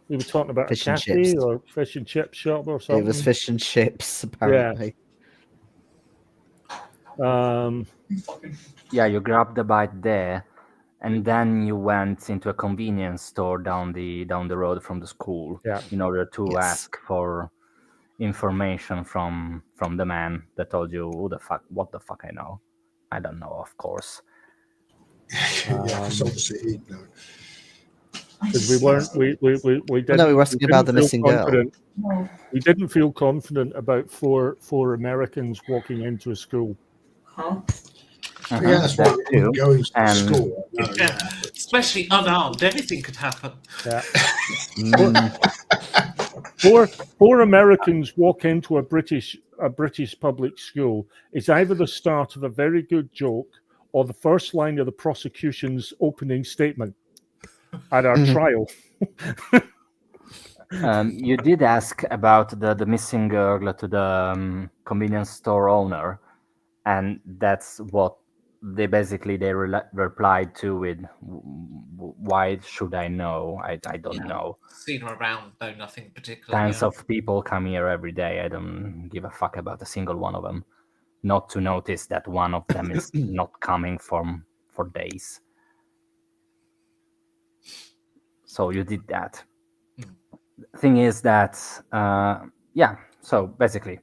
We were talking about Fish a and cafe chips. or fish and chip shop or something. It was fish and chips, apparently. Yeah, you grabbed the bite there, and then you went into a convenience store down the road from the school Yeah. in order to Yes. ask for information from the man that told you what the fuck I know. I don't know, of course. Yeah, because obviously he'd know. Because we weren't, we didn't, no, we were asking about the feel missing girl. confident. We didn't feel confident about four Americans walking into a school. Mhm, Yeah, that's that why we too. didn't go into And school. No, Yeah. yeah. Especially unarmed, anything could happen. Yeah. Mm, Four Americans walk into a British public school is either the start of a very good joke or the first line of the prosecution's opening statement at our Mhm. trial. you did ask about the missing girl to the convenience store owner, and that's what they basically replied to with, why should I know? I don't Yeah. know. Seen her around, though nothing particular. Tons Yeah. of people come here every day. I don't give a fuck about a single one of them. Not to notice that one of them is not coming for days. So you did that. Thing is that, yeah. So basically,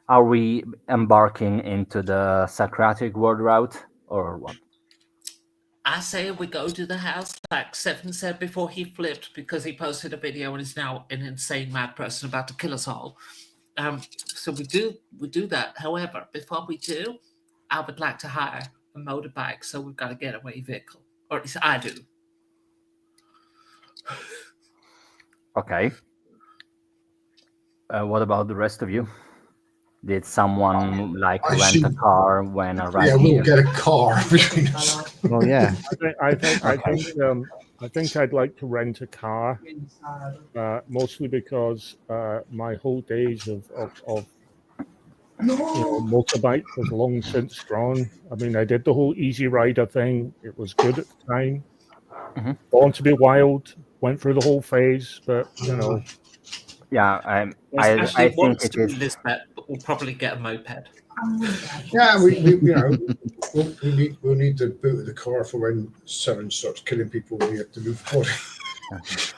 are we embarking into the Socratic world route or what? I say we go to the house, like Seven said before he flipped because he posted a video and is now an insane mad person about to kill us all. So we do that. However, before we do, I would like to hire a motorbike, so we've got a getaway vehicle, or at least I do. Okay. What about the rest of you? Did someone like I rent a see. car when Yeah, arriving we'll here? get a car between us. well, yeah. I think I'd like to rent a car, mostly because my whole days of motorbike was long since gone. I mean, I did the whole Easy Rider thing. It was good at the time. Mhm. Born to be Wild went through the whole phase, but Yeah, Yes, I Ashley think wants it to do is. Lisbeth, but we'll probably get a moped. Yeah, we we'll need the boot of the car for when Seven starts killing people. We have to move body.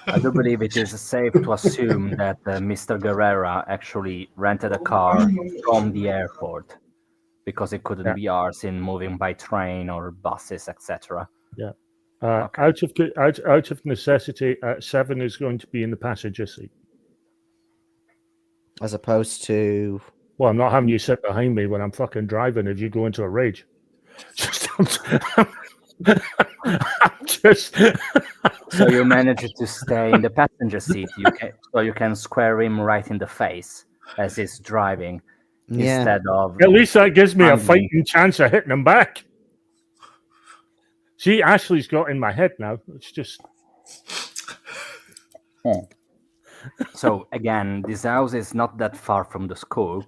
I do believe it is safe to assume that Mr. Guerrera actually rented a car from the airport because it couldn't Yeah. be ours in moving by train or buses, etc. yeah. Okay. Out of necessity, Seven is going to be in the passenger seat. As opposed to Well, I'm not having you sit behind me when I'm fucking driving if you go into a rage. Just So you managed to stay in the passenger seat. You can square him right in the face as he's driving, yeah. instead of at least that gives me a Handling. fighting chance of hitting him back. See, Ashley's got in my head now. It's just So again, this house is not that far from the school.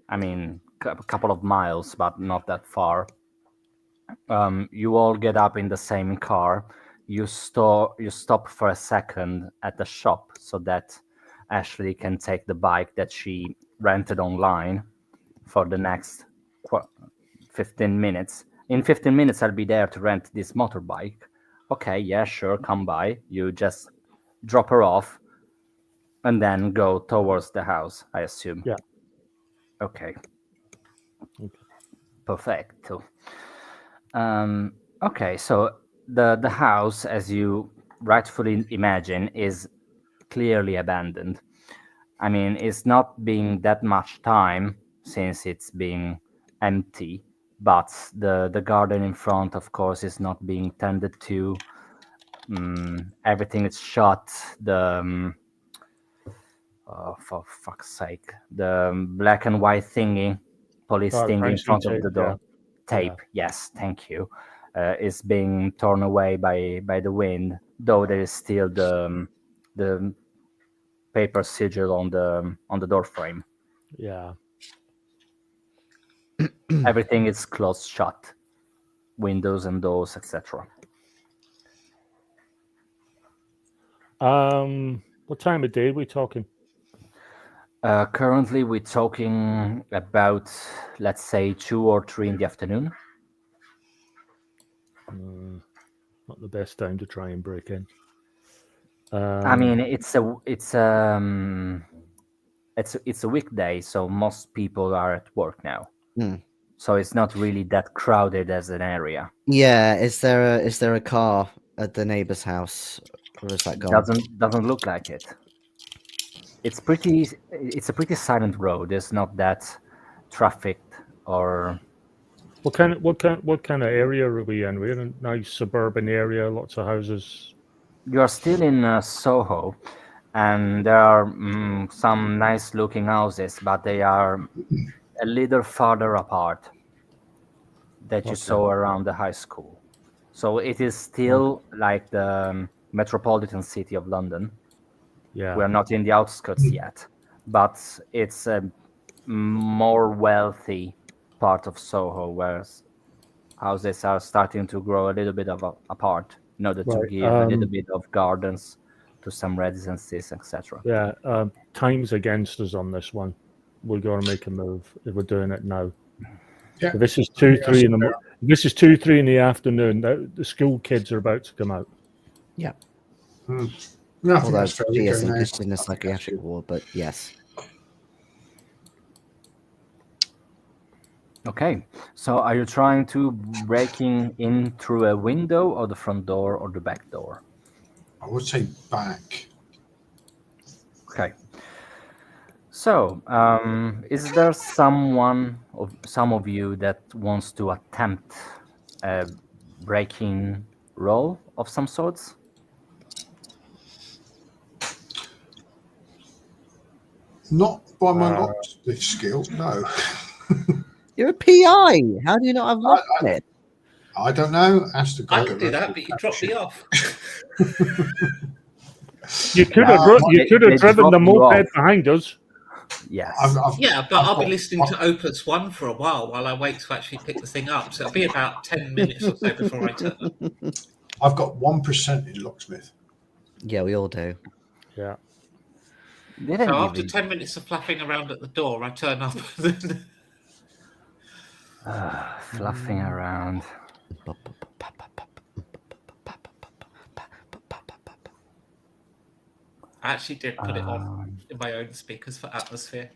I mean, a couple of miles, but not that far. You all get up in the same car. You stop for a second at the shop so that Ashley can take the bike that she rented online for the next 15 minutes. In 15 minutes, I'll be there to rent this motorbike. Okay, yeah, sure, come by. You just drop her off and then go towards the house, I assume. Yeah. Okay. Okay. Perfecto. Okay, so the house, as you rightfully imagine, is clearly abandoned. I mean, it's not been that much time since it's been empty, but the garden in front, of course, is not being tended to. Everything is shut. Oh, for fuck's sake, the black and white thingy, police thing in privacy front of tape, the door. yeah. Tape, yes, thank you. Is being torn away by the wind, though there is still the paper sigil on the door frame. Yeah. Everything is closed shut, windows and doors, etc. What time of day are we talking? Currently, we're talking about, let's say, 2 or 3 in the afternoon. Not the best time to try and break in. I mean, it's a weekday, so most people are at work now. Hmm. So it's not really that crowded as an area. Yeah, is there a car at the neighbor's house, or is that gone? Doesn't look like it. It's a pretty silent road. There's not that trafficked or what kind of area are we in? We're in a nice suburban area, lots of houses. you are still in Soho, and there are some nice looking houses, but they are a little farther apart that you Okay. saw around the high school. So it is still like the metropolitan city of London. Yeah. We're not in the outskirts yet, but it's a more wealthy part of Soho, where houses are starting to grow a little bit apart in order to Right, give a little bit of gardens to some residences, etc. Yeah. Time's against us on this one. We're going to make a move if we're doing it now. Yeah. If this is 2-3 in the this is 2-3 in the afternoon. The school kids are about to come out. Yeah. No, I think Although that's fair. she We go is now. engaged in a psychiatric ward, but yes. Okay, so are you trying to breaking in through a window or the front door or the back door? I would say back. Okay. So, is there some of you that wants to attempt a breaking roll of some sorts? Not by my locksmith skill, no. You're a PI. How do you not have locksmith? I don't know. Ask the guy. I could do that, but you dropped me off. You could Yeah, have they driven the drop you moped off. behind us. Yes. Yeah, but I'll be listening to Opus 1 for a while I wait to actually pick the thing up. So it'll be about 10 minutes or so before I turn up. I've got 1% in locksmith. Yeah, we all do. Yeah. They didn't So give after you 10 minutes of flapping around at the door, I turn up. fluffing around. I actually did put it on in my own speakers for atmosphere.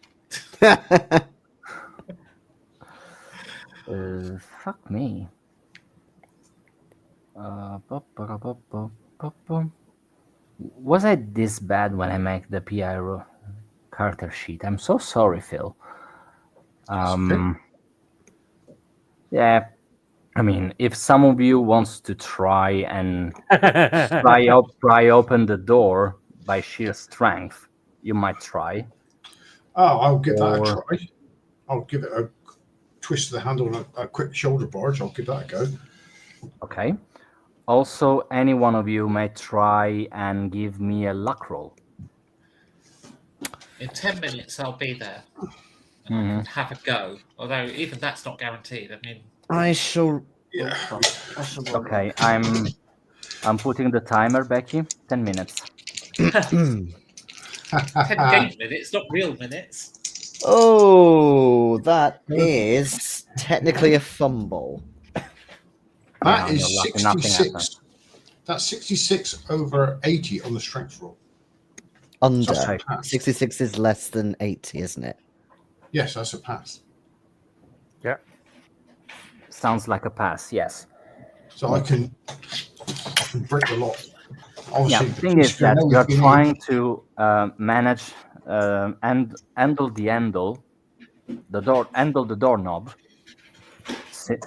Fuck me. Was I this bad when I make the PI character sheet? I'm so sorry, Phil. Yeah, I mean, if some of you wants to try and pry open the door by sheer strength, you might try. Oh, I'll give that Or- a try. I'll give it a twist of the handle and a quick shoulder barge. I'll give that a go. Okay. Also, any one of you may try and give me a luck roll. In 10 minutes, I'll be there. And I Mhm. could have a go. Although even that's not guaranteed. I mean, I shall. Yeah. I shall roll. Okay, I'm putting the timer, Becky. 10 minutes. 10 game minutes, not real minutes. Oh, that is technically a fumble. That Yeah, is you're lucky nothing 66. That's 66 over 80 on the strength roll. Under. That's Okay. a pass. 66 is less than 80, isn't it? Yes, that's a pass. Yeah. Sounds like a pass, yes. So I can break the lock. Yeah, Obviously, the thing is that no, you're you need- trying to manage and handle the doorknob,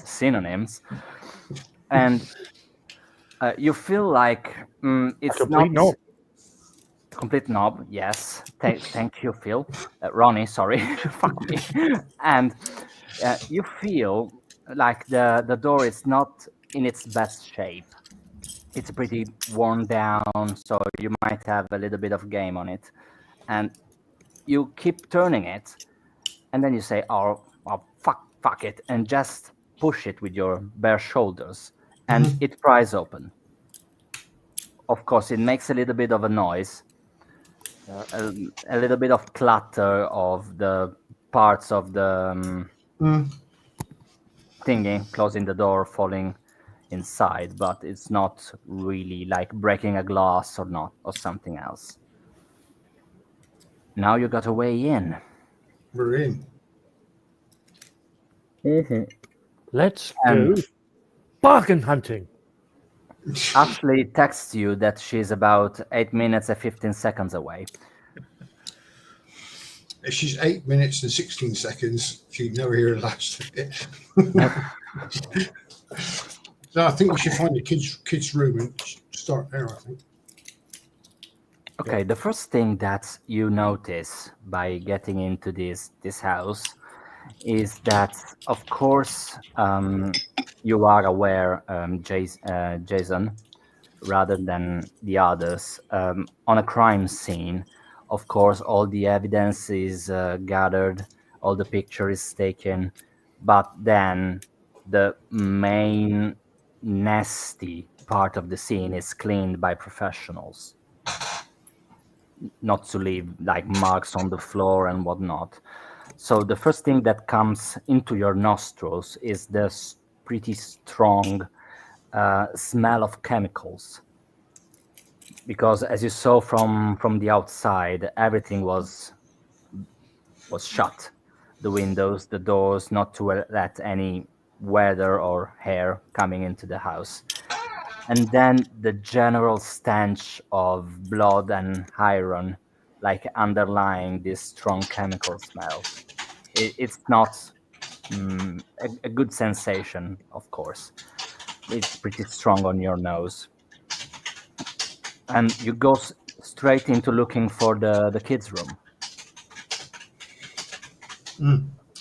synonyms, and you feel like it's Complete not knob. complete knob. Yes, thank you, Phil. Ronnie, sorry, fuck me. And you feel like the door is not in its best shape. It's pretty worn down, so you might have a little bit of game on it. And you keep turning it, and then you say, oh fuck it, and just push it with your bare shoulders, and it pries open. Of course, it makes a little bit of a noise, a little bit of clatter of the parts of the thingy closing the door falling inside, but it's not really like breaking a glass or not, or something else. Now you got a way in. We're in. Let's And go bargain hunting. Ashley texts you that she's about 8 minutes and 15 seconds away. If she's 8 minutes and 16 seconds, she'd never hear the last of it. So I think we should find the kids' room and start there, I think. Okay, the first thing that you notice by getting into this house is that, of course, you are aware, Jason, rather than the others, on a crime scene. Of course, all the evidence is gathered, all the picture is taken, but then the main nasty part of the scene is cleaned by professionals, not to leave like marks on the floor and whatnot. So the first thing that comes into your nostrils is this pretty strong smell of chemicals, because as you saw from the outside, everything was shut. The windows, the doors, not to let any weather or air coming into the house. And then the general stench of blood and iron, like underlying this strong chemical smell. It's not a good sensation, of course. It's pretty strong on your nose. And you go straight into looking for the kids' room.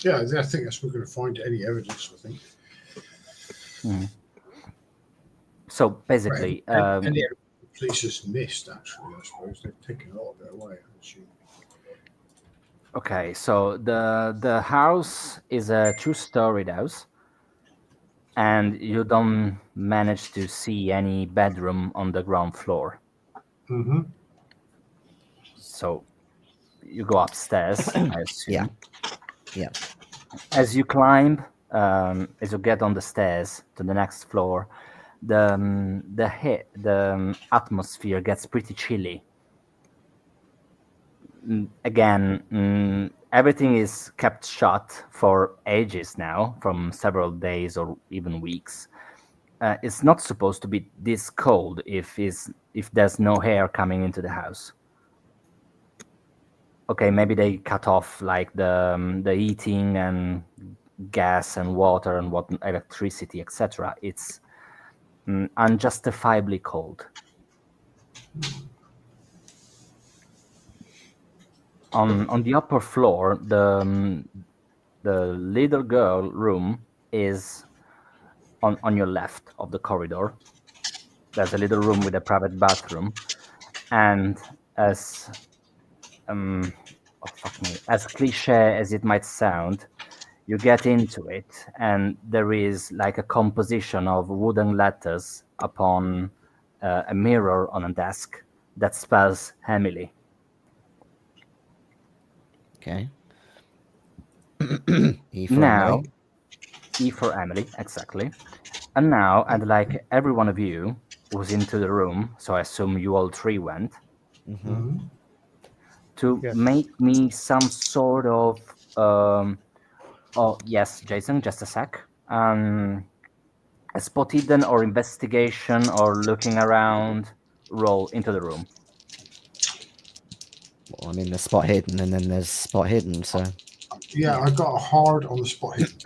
Yeah, I think that's where we're going to find any evidence, I think. So basically, And the police has missed, actually, I suppose. They've taken a lot of it away, I assume. okay, so the house is a two-storied house, and you don't manage to see any bedroom on the ground floor. Mm-hmm. So you go upstairs, I Yeah. assume. Yeah. As you climb, as you get on the stairs to the next floor, the atmosphere gets pretty chilly. Again, everything is kept shut for ages now, from several days or even weeks. It's not supposed to be this cold if there's no air coming into the house. Okay, maybe they cut off like the heating and gas and water and what electricity, etc. It's unjustifiably cold. On the upper floor, the little girl room is on your left of the corridor. There's a little room with a private bathroom, and as fuck me, as cliche as it might sound, you get into it, and there is like a composition of wooden letters upon a mirror on a desk that spells Emily. Okay. E for Now, Emily. E for Emily, exactly. And now, and like every one of you was into the room, so I assume you all three went, Mm-hmm. to Yes. make me some sort of. Oh, yes, Jason, just a sec. A spot hidden or investigation or looking around roll into the room. Well, I mean, there's spot hidden, and then there's spot hidden. So Yeah, I got a hard on the spot hit.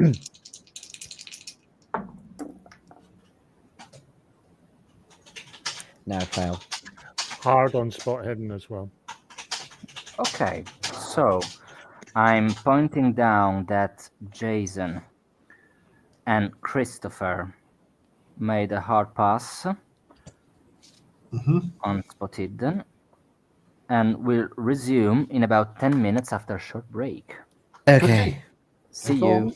now fail. Hard on spot hidden as well. Okay, so I'm pointing down that Jason and Christopher made a hard pass Mm-hmm. on spot hidden, and we'll resume in about 10 minutes after a short break. Okay. See Cool. you.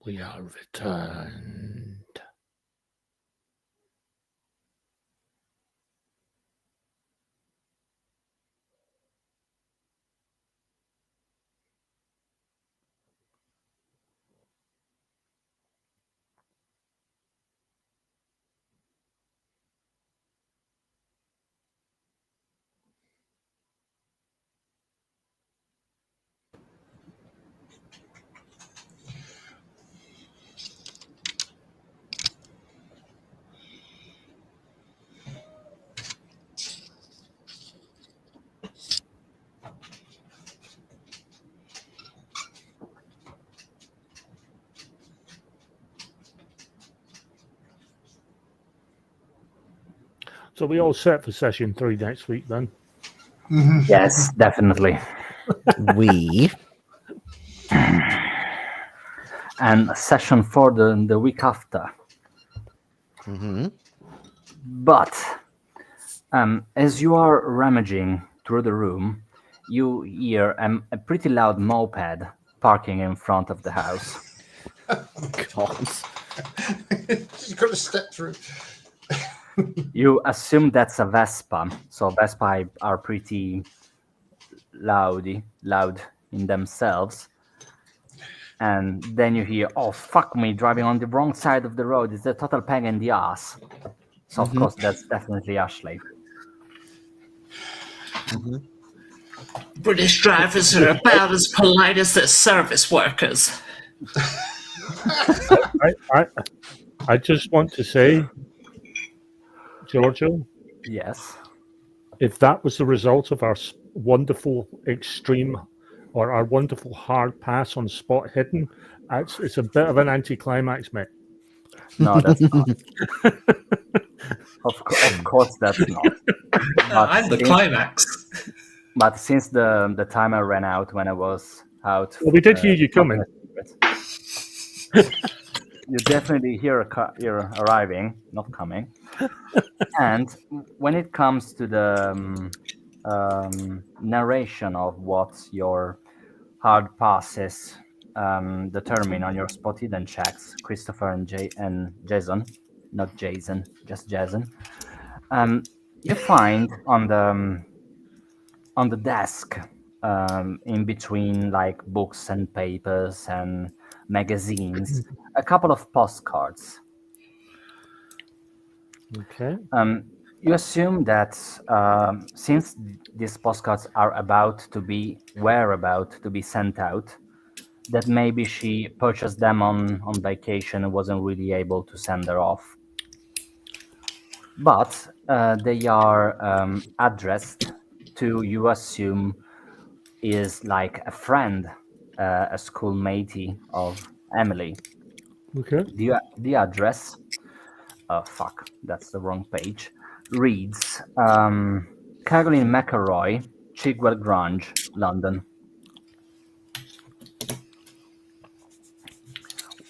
We are returned. So we all set for session 3 next week then? Yes, definitely. We. And session 4 the week after. Mm-hmm. But as you are rummaging through the room, you hear a pretty loud moped parking in front of the house. God. You've got to step through. You assume that's a Vespa, so Vespa are pretty loud in themselves. And then you hear, "Oh fuck me, driving on the wrong side of the road is a total pain in the ass." So of course that's definitely Ashley. British drivers are about as polite as their service workers. I just want to say, Giorgio, Yes. if that was the result of our wonderful extreme or our wonderful hard pass on spot hidden, it's a bit of an anticlimax, mate. No, that's not. Of course that's not. I'm the climax. But since the timer ran out when I was out, Well, we did hear you coming. You definitely hear you're arriving, not coming. And when it comes to the narration of what your hard passes determine on your spot hidden checks, Christopher and Jason, not Jason, just Jason, you find on the desk, in between like books and papers and magazines, a couple of postcards. Okay. You assume that since these postcards were about to be sent out, that maybe she purchased them on vacation and wasn't really able to send her off. But they are addressed to, you assume, is like a friend, a schoolmate of Emily. Okay. The address, fuck, that's the wrong page, reads Caroline McElroy, Chigwell Grange, London.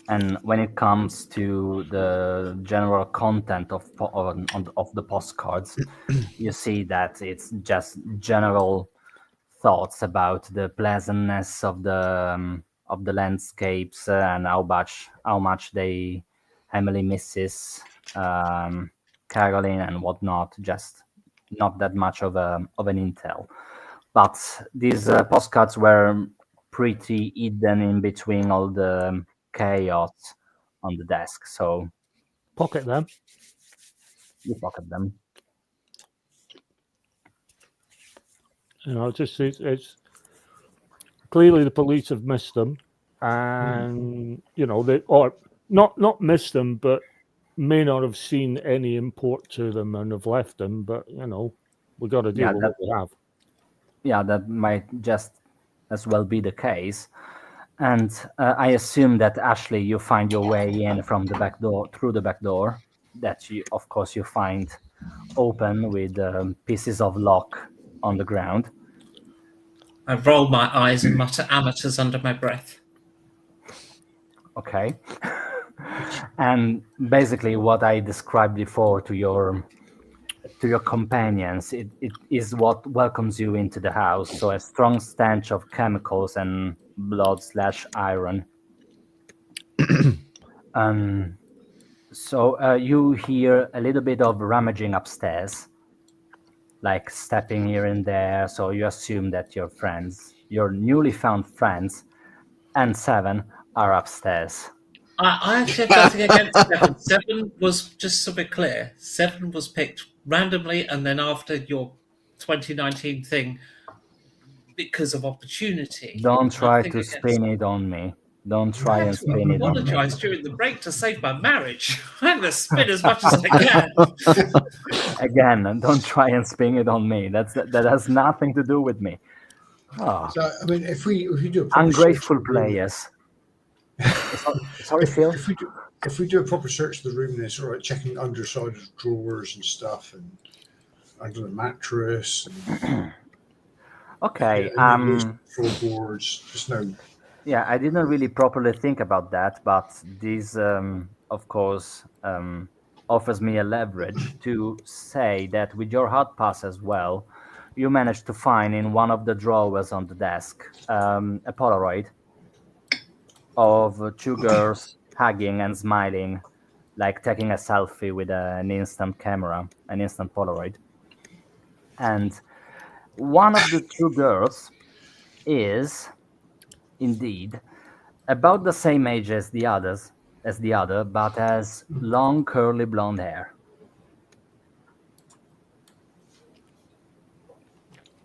And when it comes to the general content of the postcards, you see that it's just general thoughts about the pleasantness of the landscapes, and how much Emily misses Caroline and whatnot. Just not that much of an intel, but these postcards were pretty hidden in between all the chaos on the desk, so Pocket them. you pocket them. You know, it's clearly the police have missed them, and you know they or not missed them, but may not have seen any import to them and have left them. But you know, we got to deal Yeah, with that- what we have. Yeah, that might just as well be the case. And I assume that Ashley, you find your way in from the back door, through the back door, that you, of course, you find open with pieces of lock on the ground. I roll my eyes and mutter amateurs under my breath. Okay. And basically, what I described before to your companions, it is what welcomes you into the house. So a strong stench of chemicals and blood/iron. So you hear a little bit of rummaging upstairs, like stepping here and there. So you assume that your friends, your newly found friends, and Seven are upstairs. I actually have nothing against Seven. Seven was, just so we're clear, Seven was picked randomly and then after your 2019 thing because of opportunity. Don't try Nothing to against. spin it on me. Don't I try had and to spin it on me. apologise during the break to save my marriage. I'm going to spin as much as I can. Again, don't try and spin it on me. That has nothing to do with me. Oh, So I mean, if we do a proper ungrateful search of the room, players. Sorry, Phil. if we do a proper search of the room, there's all right, checking underside of drawers and stuff, and under the mattress, and Okay. floorboards. There's no. Yeah, I didn't really properly think about that, but this, of course, offers me a leverage to say that with your hard pass as well, you managed to find in one of the drawers on the desk a Polaroid of two girls hugging and smiling, like taking a selfie with an instant camera, an instant Polaroid. And one of the two girls is indeed about the same age as the other, but has long curly blonde hair.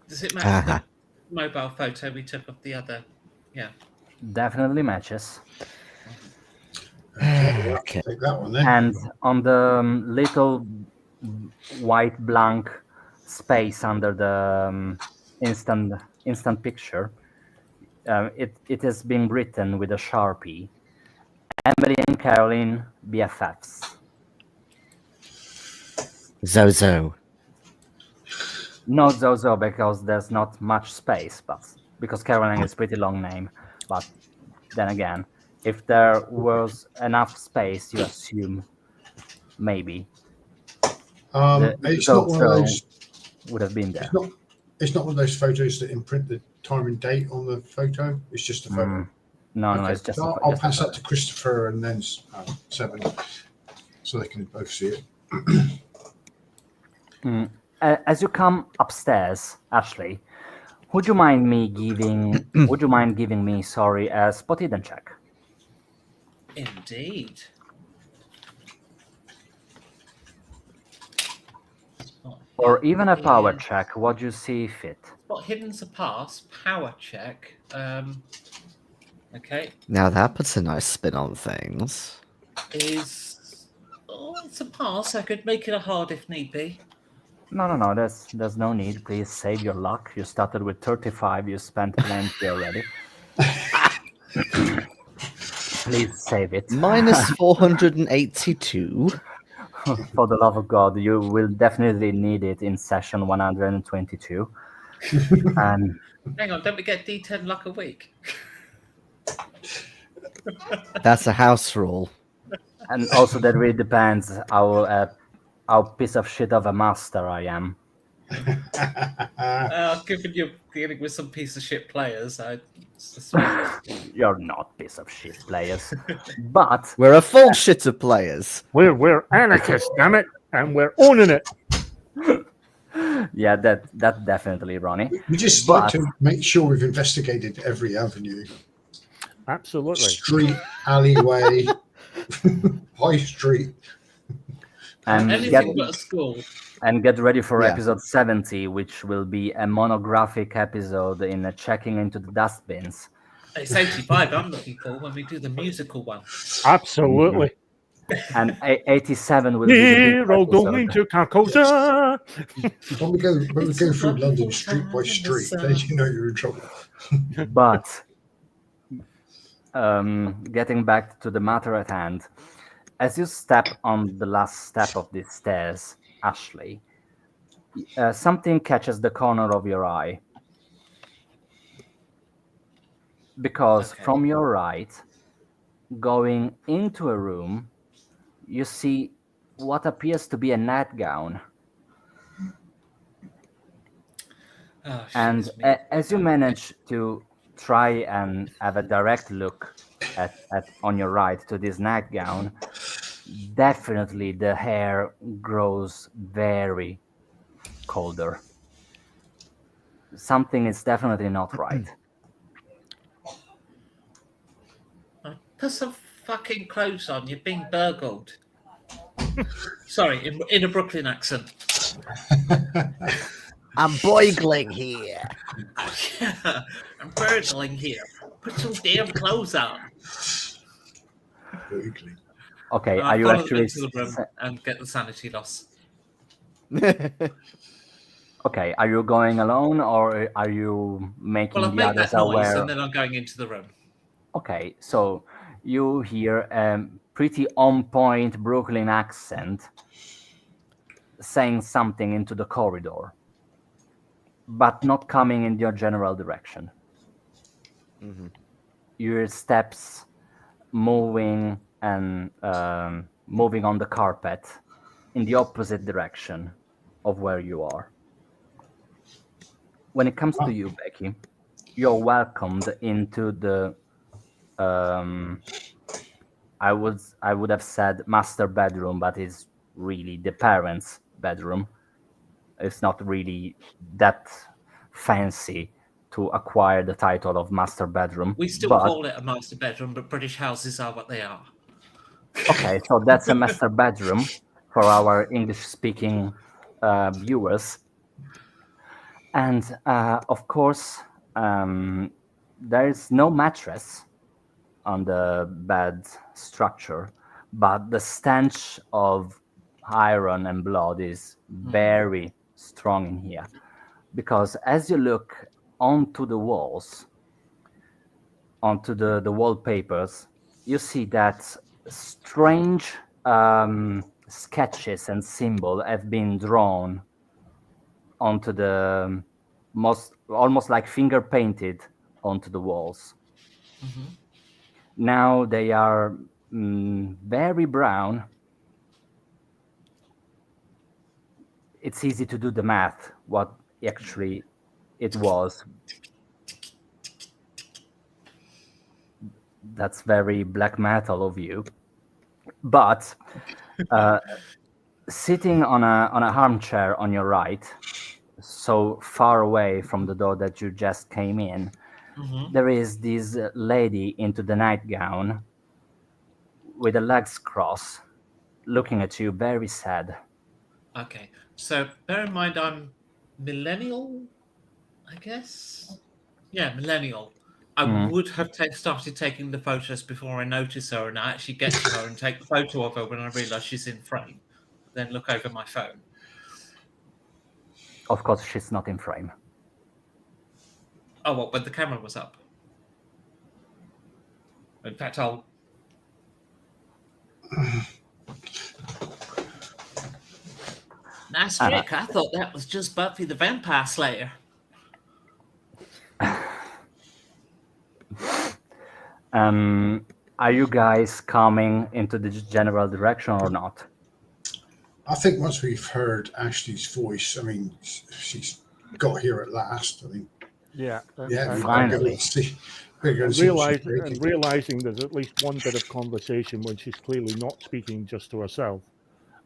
Does it match the mobile photo we took of the other? Yeah. Definitely matches. Okay. Take that one then. And on the little white blank space under the instant picture, it has been written with a Sharpie. Emily and Caroline, BFFs. Zozo. Not Zozo because there's not much space, but because Caroline is a pretty long name. But then again, if there was enough space, you assume maybe It's not one of those. would have been there. It's not one of those photos that imprint the time and date on the photo. It's just a photo. No, Okay, it's just. so I'll pass that to Christopher and then Seven, so they can both see it. As you come upstairs, Ashley, would you mind giving me, sorry, a spot hidden check? Indeed. Or even a power check, what you see fit. What hidden's a pass? Power check. Okay. Now that puts a nice spin on things. It's a pass. I could make it a hard if need be. No, there's no need. Please save your luck. You started with 35, you spent plenty already. Please save it. Minus 482. For the love of God, you will definitely need it in session 122. And Hang on, don't we get D10 luck a week? That's a house rule. and also that really depends how piece of shit of a master I am. Given you're dealing with some piece of shit players, I suspect. You're not piece of shit players, but We're a full shit of players. We're anarchists, damn it, and we're owning it. yeah, that definitely, Ronnie. We just like to make sure we've investigated every avenue, Absolutely. street, alleyway, high street. And Anything but a school. get ready for Yeah. episode 70, which will be a monographic episode in checking into the dustbins. It's 85 I'm looking for when we do the musical one. Absolutely. And 87 will be the big Hero episode. going to Carcosa. When we go through London street by street, then you know you're in trouble. But getting back to the matter at hand, as you step on the last step of these stairs, Ashley, something catches the corner of your eye. Because Okay. from your right, going into a room, you see what appears to be a nightgown. Oh, shit, And it's me. as you manage to try and have a direct look on your right to this nightgown, definitely the hair grows very colder. Something is definitely not right. Put some fucking clothes on. You're being burgled. Sorry, in a Brooklyn accent. I'm boigling here. I'm burgling here. Put some damn clothes on. Vaguely. Okay, And are I you follow them actually into the room and get the sanity loss. okay? Are you going alone, or are you making Well, I've the made others that noise aware? and then I'm going into the room. Okay, so you hear a pretty on point Brooklyn accent saying something into the corridor, but not coming in your general direction. Mhm. Your steps moving and moving on the carpet in the opposite direction of where you are. When it comes to you, Becky, you're welcomed into the um, I would have said master bedroom, but it's really the parents' bedroom. It's not really that fancy to acquire the title of master bedroom. We still But call it a master bedroom, but British houses are what they are. okay, so that's a master bedroom for our English-speaking viewers, and of course, there is no mattress on the bed structure, but the stench of iron and blood is very strong in here. Because as you look onto the walls, onto the wallpapers, you see that strange sketches and symbols have been drawn onto the most almost like finger painted onto the walls. Mhm. Now they are very brown. It's easy to do the math, what actually it was. That's very black metal of you. But uh, sitting on a armchair on your right, so far away from the door that you just came in, Mhm. there is this lady into the nightgown with the legs crossed, looking at you very sad. Okay. So bear in mind I'm millennial, I guess. Yeah, millennial. I Mm. would have started taking the photos before I notice her, and I actually get to her and take the photo of her when I realise she's in frame. Then look over my phone. Of course, she's not in frame. Oh, what? When the camera was up. In fact, I'll. Nice trick. I thought that was just Buffy the Vampire Slayer. Are you guys coming into the general direction or not? I think once we've heard Ashley's voice, I mean, she's got here at last. I think, Yeah. yeah, we better go Finally. and see. Better go and see what she's And making. realizing there's at least one bit of conversation when she's clearly not speaking just to herself,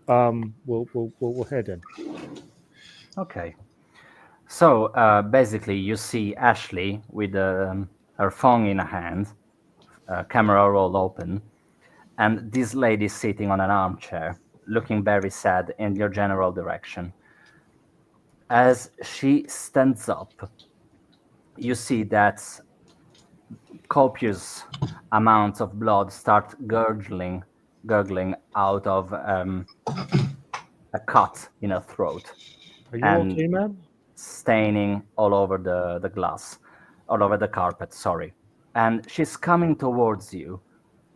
we'll head in. Okay. So basically, you see Ashley with her phone in her hand, camera roll open, and this lady sitting on an armchair, looking very sad in your general direction. As she stands up, you see that copious amounts of blood start gurgling out of a cut in her throat Are you and okay, man? staining all over the glass, all over the carpet, sorry. And she's coming towards you.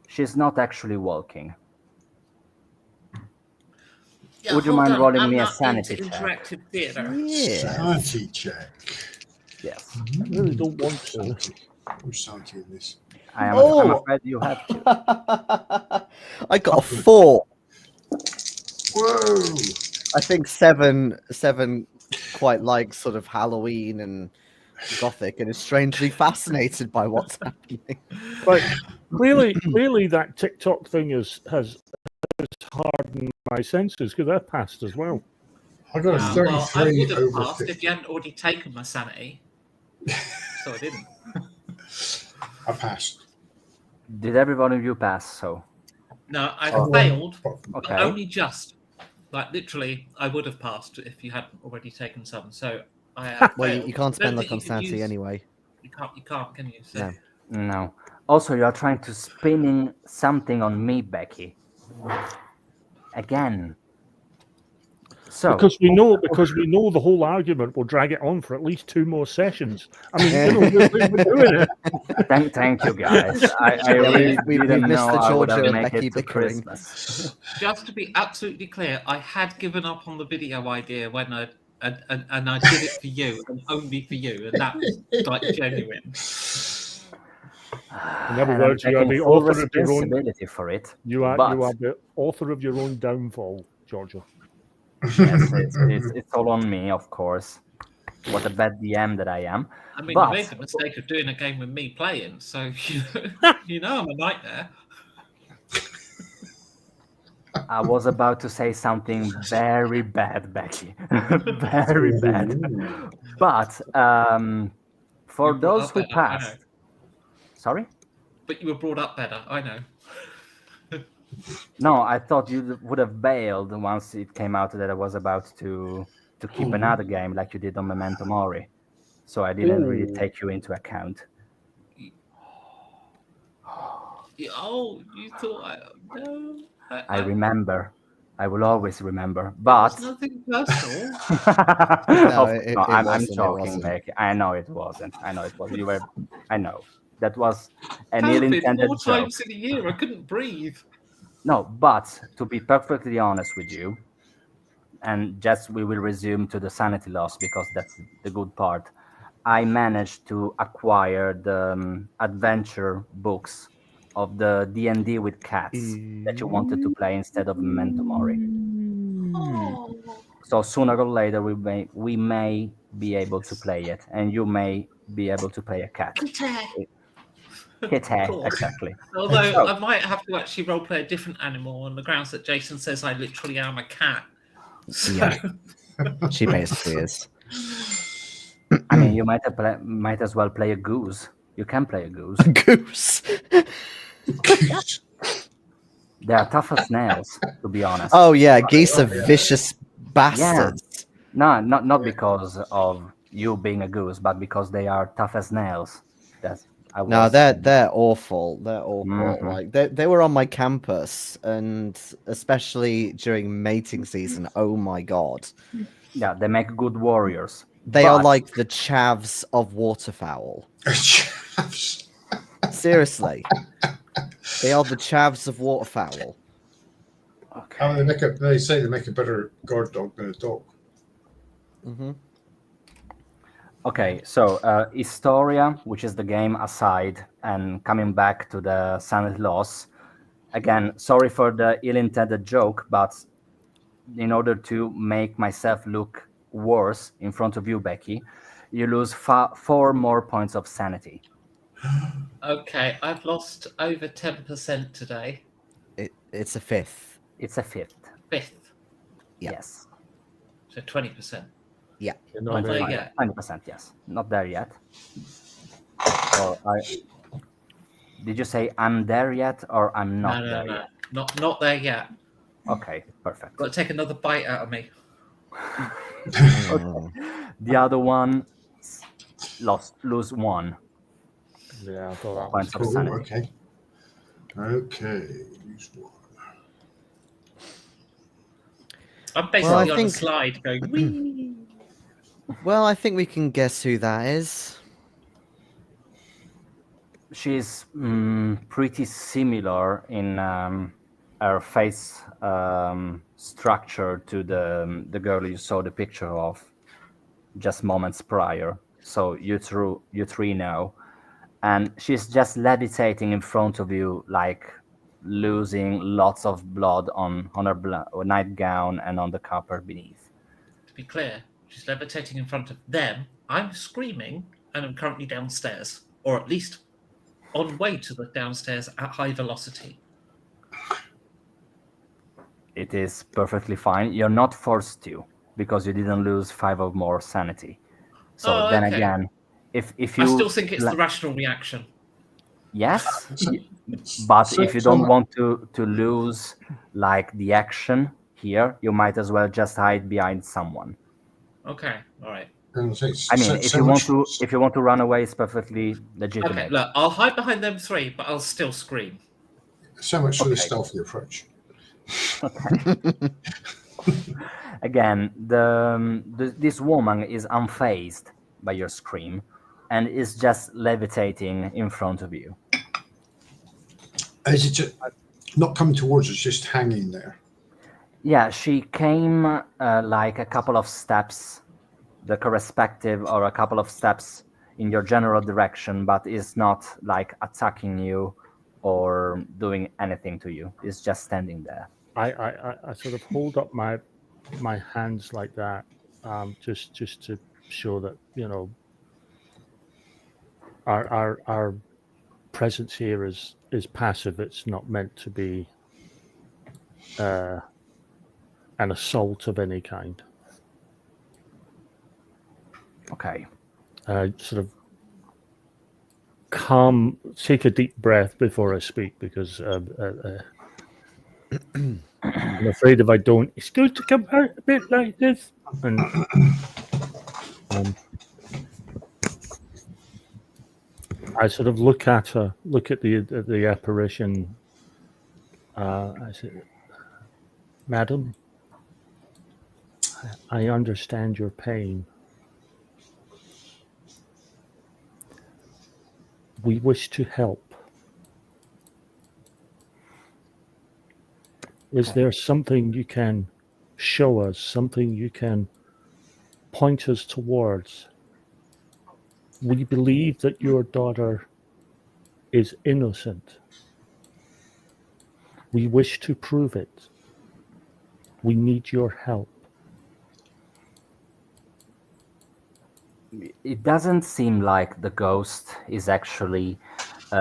She's not actually walking. Yeah, Would you hold mind on. rolling I'm me a not into sanity check? interactive theatre. Yeah. Sanity check. Yes. I really don't want to. Sanity. Who's sanity in this? I'm Oh! afraid you have to. I got a 4. Whoa! I think seven quite like sort of Halloween and Gothic and is strangely fascinated by what's happening. But clearly that TikTok thing has hardened my senses because I passed as well. I got a Well, I 33 would have over passed 50. if you hadn't already taken my sanity. So I didn't. I passed. Did every one of you pass? So No, I Everyone failed, apart from- but okay. only just. Like literally, I would have passed if you hadn't already taken some. So I have Well, failed. you can't I spend don't luck think on you can sanity use- anyway. You can't, can you? So, No. No. Also, you are trying to spinning something on me, Becky. Again. So Because we know the whole argument will drag it on for at least 2 more sessions. I mean, we're doing it. thank you guys. I Yeah, really we've didn't missed know the I would have Georgia and make Becky it to bickering. Christmas. just to be absolutely clear, I had given up on the video idea when and I did it for you and only for you, and that was like genuine. In other And I'm words, you are taking the full author of your own. responsibility for it. You are But the author of your own downfall, Georgia. yes, it's all on me, of course. What a bad DM that I am. I mean, But you made the mistake of doing a game with me playing, so you know I'm a nightmare. I was about to say something very bad, Becky. Very bad. Ooh. But for You brought those up who better, I know. passed, sorry? But you were brought up better, I know. No, I thought you would have bailed once it came out that I was about to keep another game like you did on Memento Mori. So I didn't really Ooh. take you into account. Oh, you thought no. I remember. I will always remember. It But was nothing personal. it I'm wasn't, it joking, wasn't. Becky. I know it wasn't. I know it was. You were. I know that was an COVID ill-intended 4 joke. times in a year. I couldn't breathe. No, but to be perfectly honest with you, and just we will resume to the sanity loss because that's the good part. I managed to acquire the adventure books of the D&D with cats that you wanted to play instead of Memento Mori. Oh, So sooner or later we may be able to play it, and you may be able to play a cat. Kitty, Cool. exactly. Although So- I might have to actually roleplay a different animal on the grounds that Jason says I literally am a cat. So, Yeah. She basically is. I mean, you might as well play a goose. You can play a goose. Goose. They are tough as nails, to be honest. Oh yeah, geese are vicious bastards. No, not because of you being a goose, but because they are tough as nails. That's No, they're awful. They're awful. Mhm. Like they were on my campus, and especially during mating season. Oh my god, yeah, they make good warriors. they are But- like the chavs of waterfowl. Seriously, they are the chavs of waterfowl. Okay. They say they make a better guard dog than a dog. Hmm. Okay, so Historia, which is the game aside, and coming back to the sanity loss, again, sorry for the ill-intended joke, but in order to make myself look worse in front of you, Becky, you lose 4 more points of sanity. okay, I've lost over 10% today. It's a fifth. It's a fifth. Fifth. Yeah. Yes. So 20%. You're Not not there there. yet. 20%, yes. Not there yet. So did you say I'm there yet or I'm not there No. yet? Not there yet. Okay, perfect. Got to take another bite out of me. Mm. The other one lose 1 Yeah, I thought that was points of Cool. sanity. Okay. Use one. I'm basically Well, I on a think- slide going, wee. Well, I think we can guess who that is. She's pretty similar in her face structure to the girl you saw the picture of just moments prior. So you three know, and she's just levitating in front of you, like losing lots of blood on her nightgown and on the copper beneath. To be clear, she's levitating in front of them. I'm screaming, and I'm currently downstairs, or at least on way to the downstairs at high velocity. It is perfectly fine. You're not forced to, because you didn't lose 5 or more sanity. So Oh, then okay. again, if I you still think it's the rational reaction. yes, So- but so- if you so- don't want to lose like the action here, you might as well just hide behind someone. Okay, all right. And so, I mean, if you want to, so if you want to run away, it's perfectly Okay, legitimate. look, I'll hide behind them three, but I'll still scream. much for the Okay. stealthy approach. Again, this woman is unfazed by your scream, and is just levitating in front of you. Is it just not coming towards us, just hanging there? Yeah, she came like a couple of steps, the correspective, or a couple of steps in your general direction, but is not like attacking you or doing anything to you. It's just standing there. I sort of hold up my hands like that, just to show that, you know, our presence here is passive. It's not meant to be an assault of any kind. Okay. Sort of calm, take a deep breath before I speak, because I'm afraid if I don't, it's going to come out a bit like this. And I sort of look at the apparition. I said, "Madam, I understand your pain. We wish to help. Is there something you can show us, something you can point us towards? We believe that your daughter is innocent. We wish to prove it. We need your help." It doesn't seem like the ghost is actually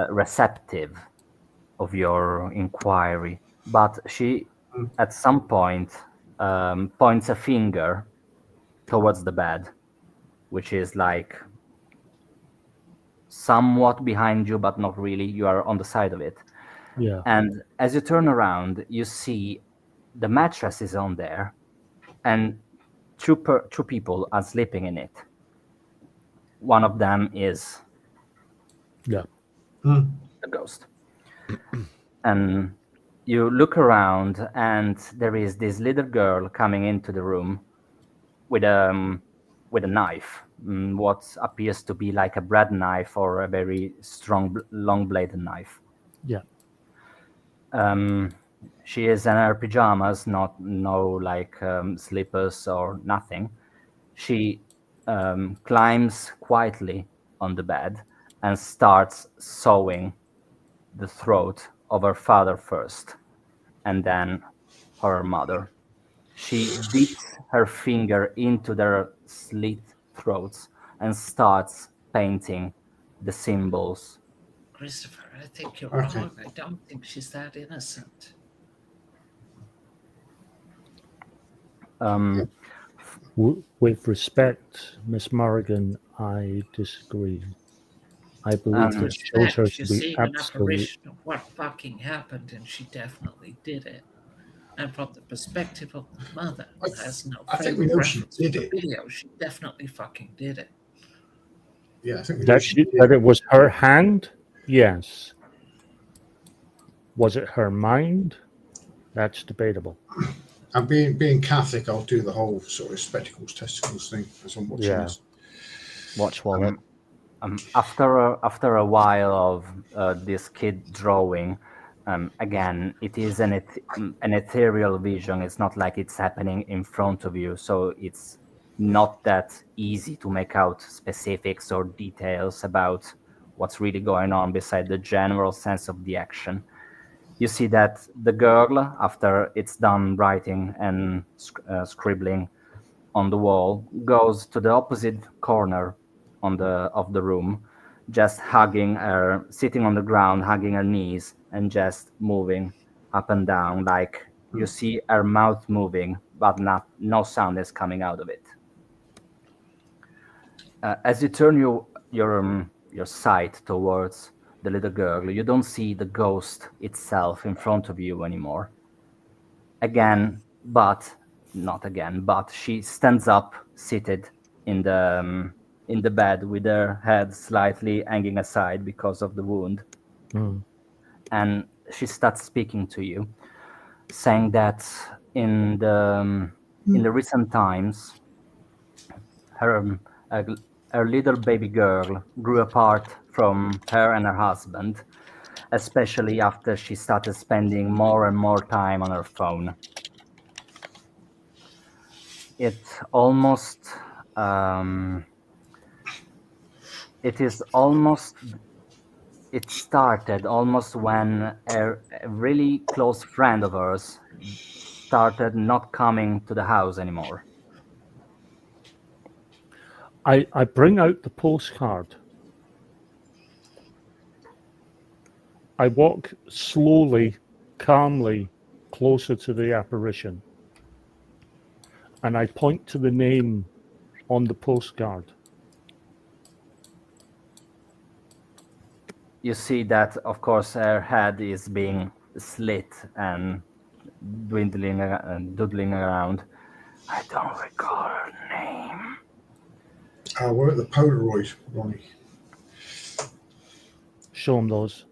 receptive of your inquiry, but she, at some point, points a finger towards the bed, which is like somewhat behind you, but not really. You are on the side of it. Yeah. And as you turn around, you see the mattress is on there, and two people are sleeping in it. One of them is Yeah. the ghost. And you look around, and there is this little girl coming into the room with a knife, what appears to be like a bread knife or a very strong, long-bladed knife. Yeah. She is in her pajamas, no like slippers or nothing. She climbs quietly on the bed and starts sewing the throat of her father first, and then her mother. She dips her finger into their slit throats and starts painting the symbols. Christopher, I think you're Okay. wrong. I don't think she's that innocent. With respect, Miss Morrigan, I disagree. I believe that shows her You're to be seeing an absolute. apparition of what fucking happened, and she definitely did it. And from the perspective of the mother, who has no I think frame we of know she reference for did the it. video, she definitely fucking did it. Yeah, I think we know she did That it. it was her hand? Yes. Was it her mind? That's debatable. And being Catholic, I'll do the whole sort of spectacles, testicles thing as I'm watching Yeah. this. Watch wallet. After a while of this kid drawing, again, it is an ethereal vision. It's not like it's happening in front of you, so it's not that easy to make out specifics or details about what's really going on beside the general sense of the action. You see that the girl, after it's done writing and scribbling on the wall, goes to the opposite corner of the room, just hugging her, sitting on the ground, hugging her knees, and just moving up and down, like you see her mouth moving, but no sound is coming out of it. As you turn your sight towards the little girl, you don't see the ghost itself in front of you anymore. Again, but not again, but she stands up, seated in the bed with her head slightly hanging aside because of the wound, and she starts speaking to you, saying that in the recent times, her uh, her little baby girl grew apart from her and her husband, especially after she started spending more and more time on her phone. It almost um, it is almost it started almost when a really close friend of hers started not coming to the house anymore. I bring out the postcard. I walk slowly, calmly, closer to the apparition. And I point to the name on the postcard. You see that, of course, her head is being slit and dwindling and doodling around. I don't recall her name. We're at the Polaroid, Ronnie. Show him those.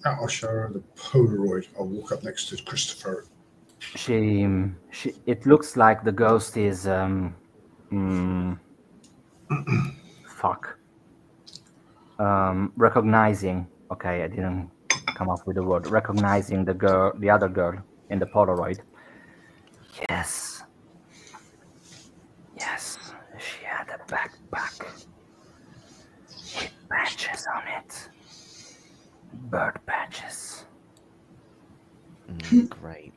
I'll show her the Polaroid. I'll walk up next to Christopher. She it looks like the ghost is fuck. Recognizing. Okay, I didn't come up with the word. Recognizing the other girl in the Polaroid. Yes. Yes, she had a backpack with patches on it. Bird patches. Great.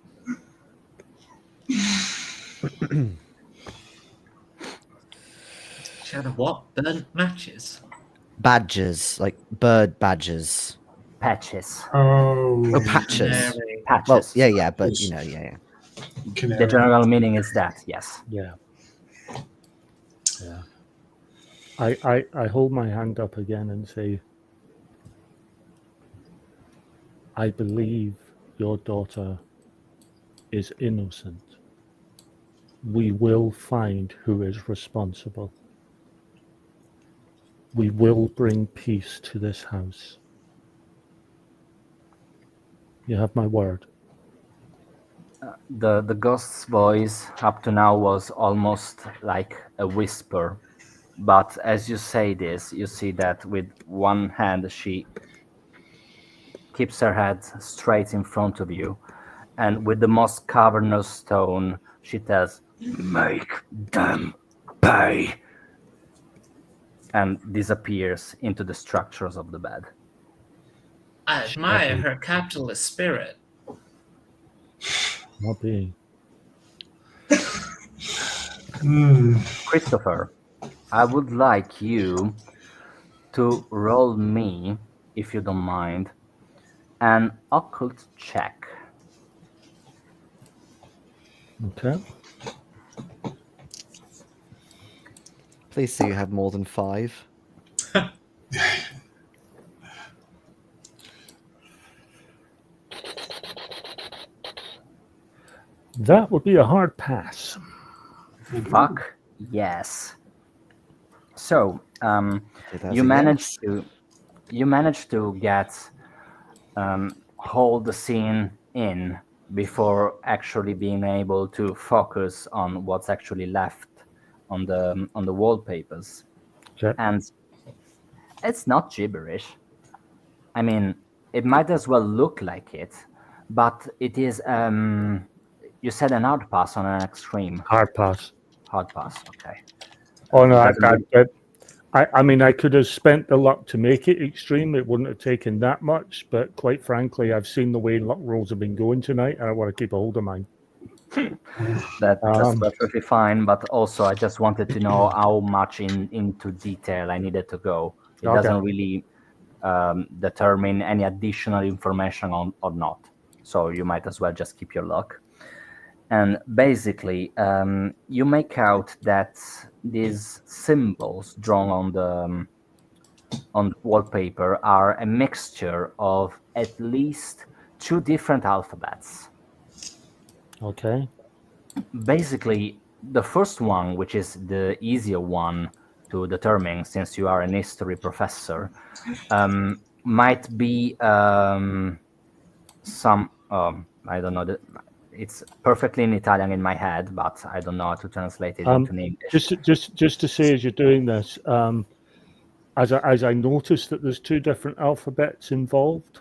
She had a what? Burnt matches? Badges, like bird badges. Patches. Oh, Patches. Canary. Patches. Well, yeah, but Yes. yeah. The canary. general meaning is that, yes. Yeah. I hold my hand up again and say, I believe your daughter is innocent. We will find who is responsible. We will bring peace to this house. You have my word. The ghost's voice up to now was almost like a whisper. But as you say this, you see that with one hand she keeps her head straight in front of you, and with the most cavernous tone, she tells, "Make them pay," and disappears into the structures of the bed. I admire her capitalist spirit. Not being. Christopher, I would like you to roll me, if you don't mind, an occult check. Okay. Please say you have more than 5. That would be a hard pass. Fuck yes. So, That's you a managed yes. to get hold the scene in before actually being able to focus on what's actually left on the wallpapers. Okay. And it's not gibberish. I mean, it might as well look like it, but it is. You said an hard pass on an extreme. Hard pass. Hard pass. Okay. Oh no, Doesn't I mean, I could have spent the luck to make it extreme. It wouldn't have taken that much, but quite frankly, I've seen the way luck rolls have been going tonight, and I want to keep a hold of mine. That's perfectly fine, but also I just wanted to know how much into detail I needed to go. It Okay. doesn't really determine any additional information on or not. So you might as well just keep your luck. And basically, you make out that these symbols drawn on the wallpaper are a mixture of at least 2 different alphabets. Okay. Basically, the first one, which is the easier one to determine since you are an history professor, might be some I don't know, it's perfectly in Italian in my head, but I don't know how to translate it into English. Just to say, as you're doing this, as I noticed that there's 2 different alphabets involved,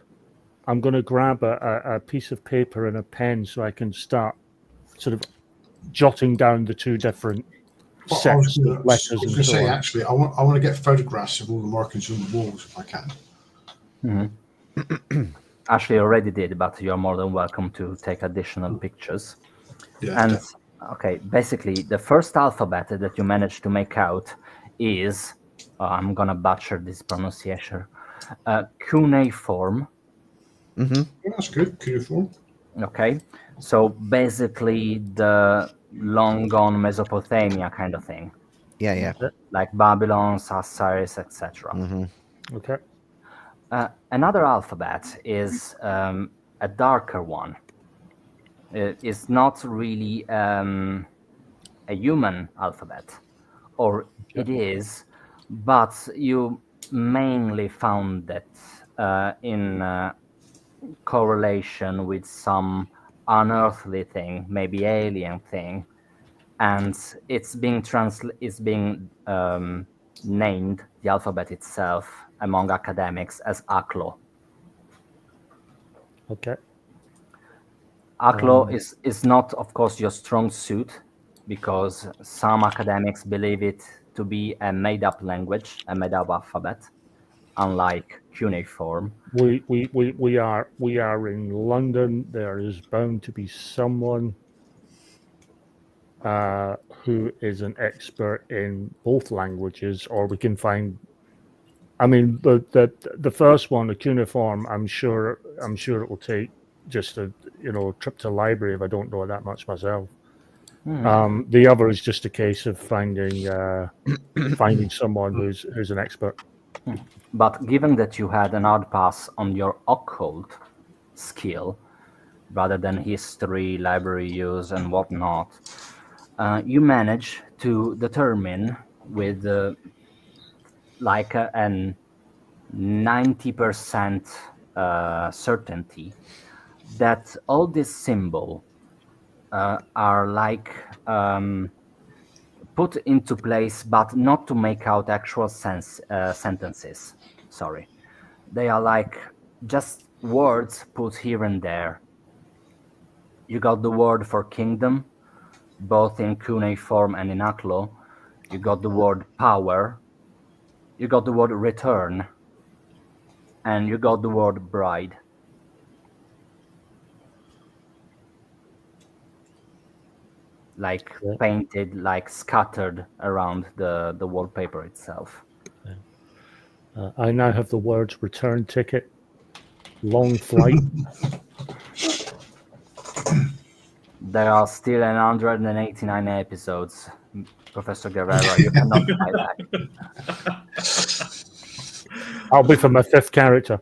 I'm going to grab a piece of paper and a pen so I can start sort of jotting down the 2 different Well, I sets was of going letters to and so say, on. actually, I want to get photographs of all the markings on the walls if I can. Ashley already did, but you're more than welcome to take additional pictures. Yeah, And definitely. okay, basically, the first alphabet that you managed to make out is I'm gonna butcher this pronunciation. Cuneiform. Yeah, that's good. Cuneiform. Okay, so basically the long gone Mesopotamia kind of thing, Yeah. like Babylon, Osiris, etc. Okay. Another alphabet is a darker one. It's not really a human alphabet, or it is, but you mainly found that in correlation with some unearthly thing, maybe alien thing, and it's being named, the alphabet itself, among academics as ACLO. Okay. ACLO is not, of course, your strong suit, because some academics believe it to be a made-up language, a made-up alphabet, unlike cuneiform. We are in London. There is bound to be someone who is an expert in both languages, or we can find. I mean, the first one, the cuneiform, I'm sure it will take just a trip to the library if I don't know that much myself. The other is just a case of finding someone who's an expert. But given that you had an hard pass on your occult skill, rather than history, library use, and whatnot, you manage to determine with like an 90% certainty that all these symbols are like put into place, but not to make out actual sentences. Sorry. They are like just words put here and there. You got the word for kingdom, both in cuneiform and in ACLO. You got the word power. You got the word return. And you got the word bride. Like painted, like scattered around the wallpaper itself. I now have the words return ticket, long flight. There are still 189 episodes, Professor Guerrero. You cannot buy that. I'll be for my 5th character.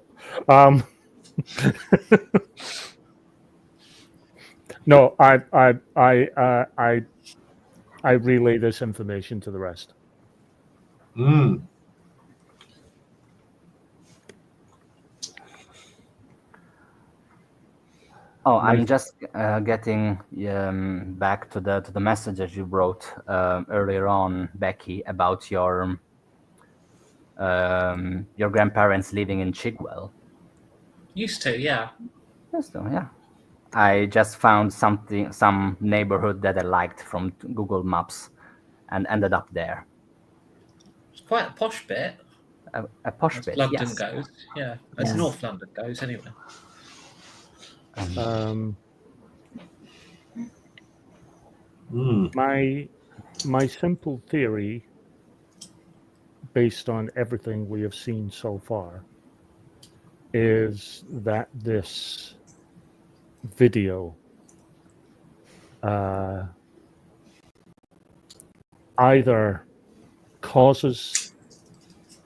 No, I relay this information to the rest. Oh, I'm just getting back to the messages you wrote earlier on, Becky, about your grandparents living in Chigwell. Used to, yeah. Yeah. I just found some neighborhood that I liked from Google Maps, and ended up there. It's quite a posh bit. A posh as bit, London yes. goes, yeah. As Yes. North London goes, anyway. My simple theory, based on everything we have seen so far, is that this video either causes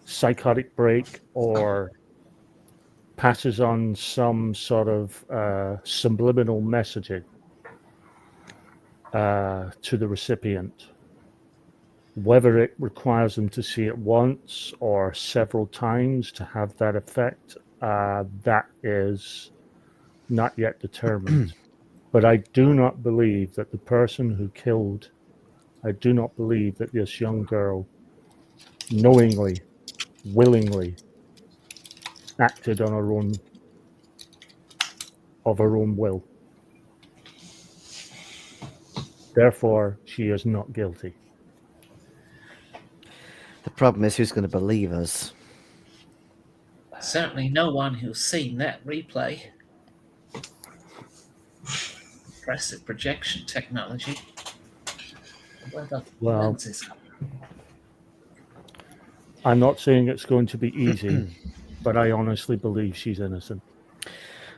psychotic break or passes on some sort of subliminal messaging to the recipient. Whether it requires them to see it once or several times to have that effect, that is not yet determined. But I do not believe that the person who killed, I do not believe that this young girl knowingly, willingly acted on her own, of her own will. Therefore, she is not guilty. The problem is, who's going to believe us? Certainly no one who's seen that replay. Impressive projection technology. Where the Well, lenses are. I'm not saying it's going to be easy, but I honestly believe she's innocent.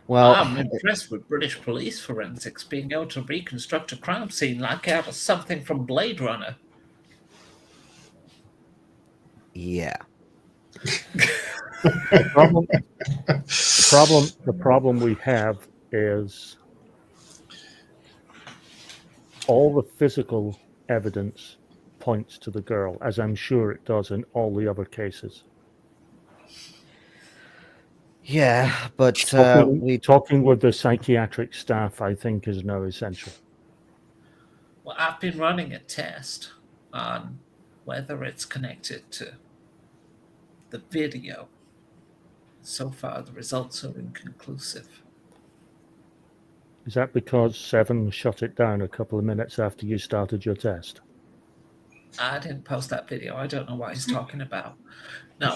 Well, I'm impressed with British police forensics being able to reconstruct a crime scene like out of something from Blade Runner. yeah. The problem we have is all the physical evidence points to the girl, as I'm sure it does in all the other cases. Yeah, but Talking with the psychiatric staff, I think, is now essential. Well, I've been running a test on whether it's connected to the video. So far, the results are inconclusive. Is that because Seven shut it down a couple of minutes after you started your test? I didn't post that video. I don't know what he's talking about. No,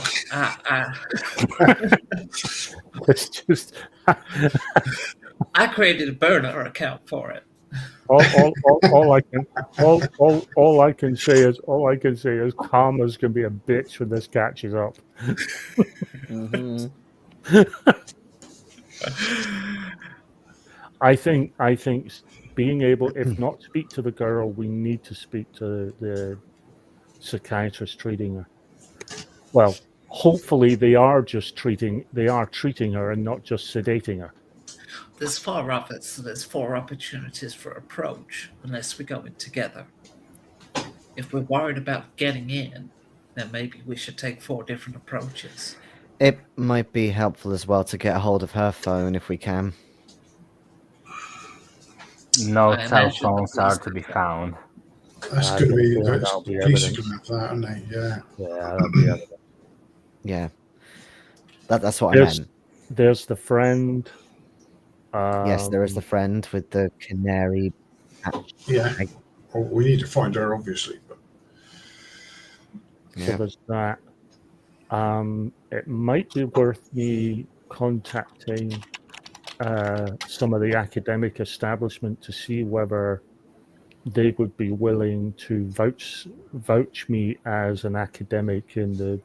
It's just I created a burner account for it. all I can say is karma's gonna be a bitch when this catches up. mhm. I think being able, if not speak to the girl, we need to speak to the psychiatrist treating her. Well, hopefully they are treating her and not just sedating her. There's 4 of us, so there's 4 opportunities for approach, unless we go in together. If we're worried about getting in, then maybe we should take 4 different approaches. It might be helpful as well to get a hold of her phone if we can. No I cell imagine the phones are police to be would go. found. That's I going to can be feel that's, that'll be police are evidence. going to have that, aren't they? Yeah. Yeah, that'll be evidence. Yeah, that's what I There's meant. there's the friend. Yes, there is the friend with the canary patch. Yeah. Well, we need to find her, obviously. But So Yeah. there's that. It might be worth me contacting some of the academic establishment to see whether they would be willing to vouch me as an academic in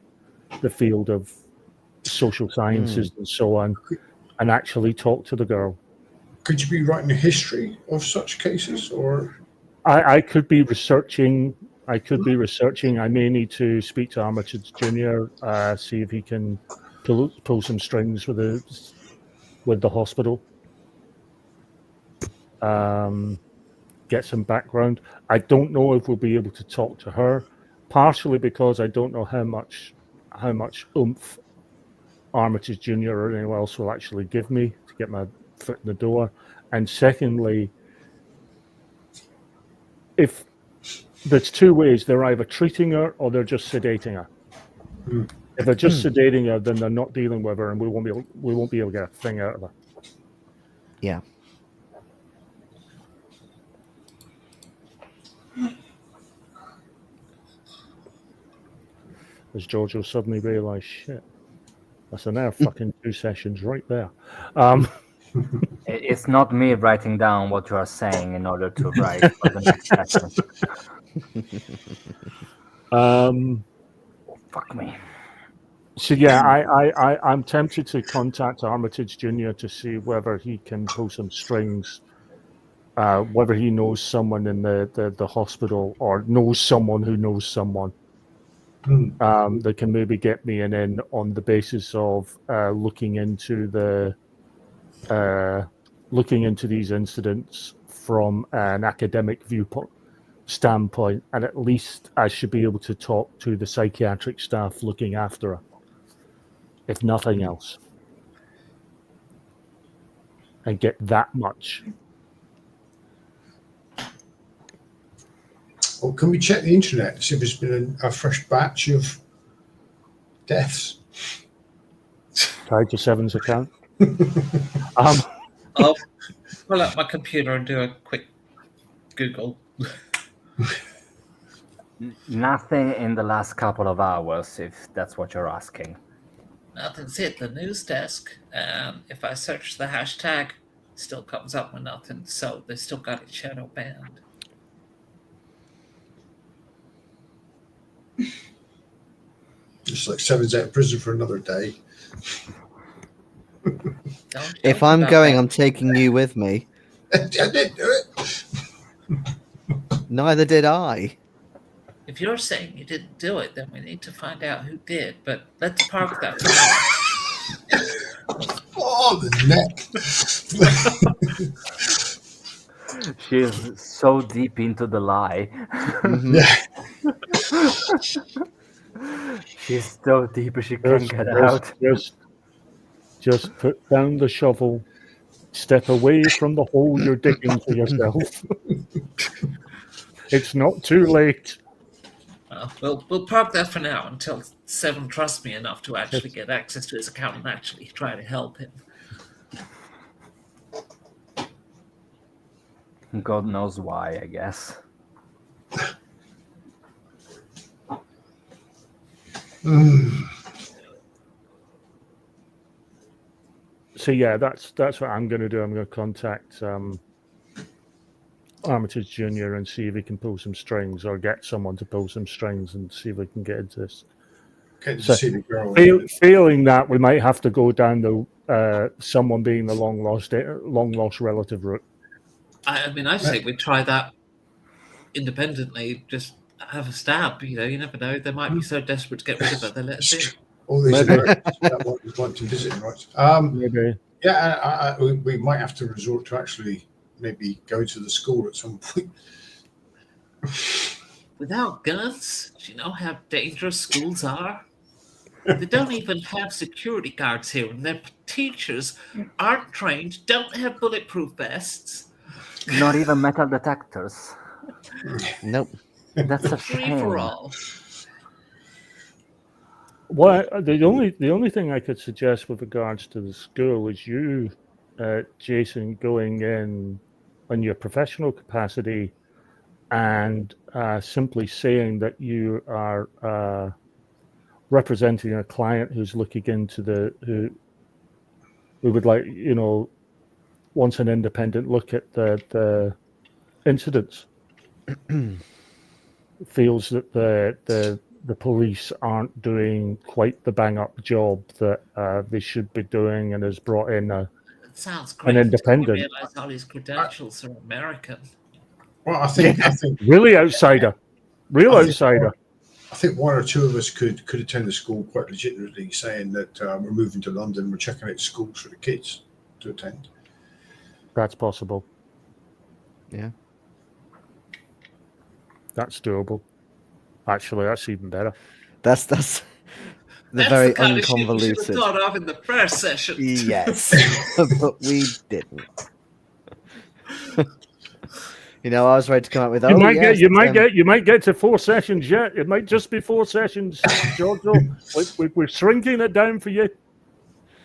the field of social sciences and so on, and actually talk to the girl. could you be writing a history of such cases, or I could be researching. I may need to speak to Armitage Jr. See if he can pull some strings with the hospital. Get some background. I don't know if we'll be able to talk to her, partially because I don't know how much oomph Armitage Jr. or anyone else will actually give me to get my foot in the door, and secondly, if there's 2 ways, they're either treating her or they're just sedating her. If they're just sedating her, then they're not dealing with her, and we won't be able to get a thing out of her. Yeah. As Giorgio suddenly realised, shit, that's an hour fucking 2 sessions right there. It's not me writing down what you are saying in order to write for the next session. Fuck me. So yeah, I'm tempted to contact Armitage Jr. to see whether he can pull some strings, whether he knows someone in the hospital or knows someone who knows someone that can maybe get me an in on the basis of looking into these incidents from an academic viewpoint standpoint, and at least I should be able to talk to the psychiatric staff looking after her, if nothing else, and get that much. Or can we check the internet to see if there's been a fresh batch of deaths? Tied to Seven's account. I'll pull up my computer and do a quick Google. Nothing in the last couple of hours, if that's what you're asking. Nothing's hit the news desk. If I search the hashtag, still comes up with nothing. So they still got it shadow banned. Just like Seven's out of prison for another day. If I'm going, I'm taking you with me. I didn't do it. Neither did I. If you're saying you didn't do it, then we need to find out who did. But let's park that for now. Oh, the neck. She is so deep into the lie. Yeah. She's so deep she can't get out. Just put down the shovel, step away from the hole you're digging for yourself. It's not too late. We'll park that for now until Seven trusts me enough to actually get access to his account and actually try to help him. God knows why, I guess. So yeah, that's what I'm going to do. I'm going to contact Armitage Jr. and see if he can pull some strings, or get someone to pull some strings and see if we can get into this. So, feeling that we might have to go down the someone being the long lost relative route. I mean, I say we try that independently. Just have a stab. You know, you never know. They might be so desperate to get rid of it, they let us in. All these that want to visit, right? Maybe. Yeah, we might have to resort to actually maybe go to the school at some point. Without guns, do you know how dangerous schools are? They don't even have security guards here, and their teachers aren't trained, don't have bulletproof vests. Not even metal detectors. Nope. That's a Free shame. for all. Well, the only thing I could suggest with regards to the school is you, Jason, going in on your professional capacity and simply saying that you are representing a client who's looking into who would like, wants an independent look at the incidents. Feels that the police aren't doing quite the bang-up job that they should be doing, and has brought in It sounds great. an independent. I realize all his credentials are American. Well, I think Really outsider. Outsider. I think one or two of us could attend the school quite legitimately, saying that we're moving to London, we're checking out schools for the kids to attend. That's possible. Yeah. That's doable. Actually, that's even better. That's That's very the kind of shit we should unconvoluted. have thought of in the first session. Yes, but we didn't. I was ready to come up with. You might get to 4 sessions yet. It might just be 4 sessions, Giorgio. We're shrinking it down for you.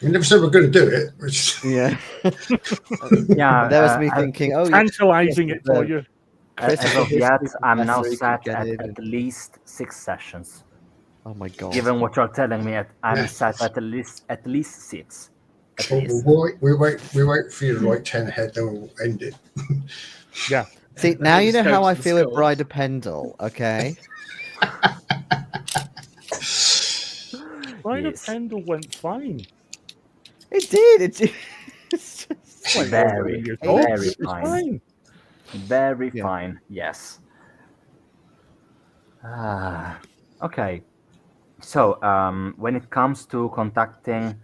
We never said we're going to do it. Yeah. Yeah, That was me thinking. Tantalizing it for you. as of yet, I'm now Professor, sat get in. at least 6 sessions. Oh my god. Given what you're telling me, I'm sat at least 6. at Well, least. we wait for you to write 10 ahead, then we'll end it. Yeah. See, And now then you know just go how to I the feel with score. Bride Pendle, okay? Bride of Yes. Pendle went fine. It did. It's just Went like, longer than you hey, thought. very It was fine. fine. Very Yeah. fine. Yes. Okay. So, when it comes to contacting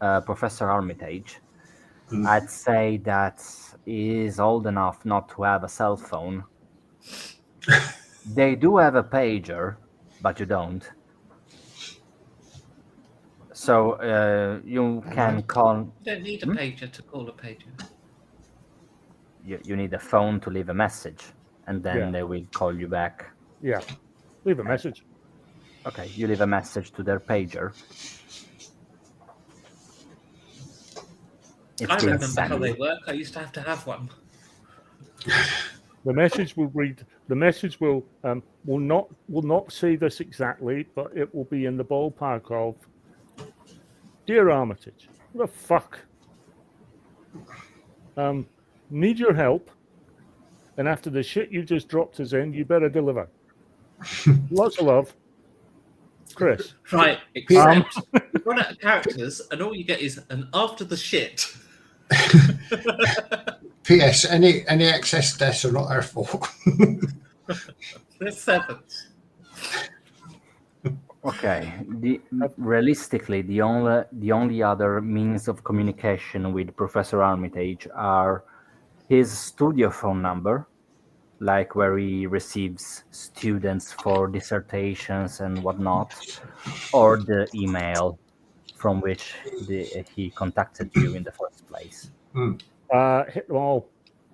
Professor Armitage, I'd say that he is old enough not to have a cell phone. They do have a pager, but you don't. So you can call. You don't need a Hmm? pager to call a pager. You need a phone to leave a message, and then Yeah. they will call you back. Yeah. Leave a message. Okay, you leave a message to their pager. It's I been remember how sent. they work. I used to have one. The message will read. The message will not say this exactly, but it will be in the ballpark of, "Dear Armitage, what the fuck? Need your help, and after the shit you just dropped us in, you better deliver. Lots of love, Chris." Right, except you run out of characters, and all you get is an after the shit. P.S. Any excess deaths are not our fault. There's 7. Okay. Realistically, the only other means of communication with Professor Armitage are his studio phone number, like where he receives students for dissertations and whatnot, or the email from which he contacted you in the first place. Hit them all.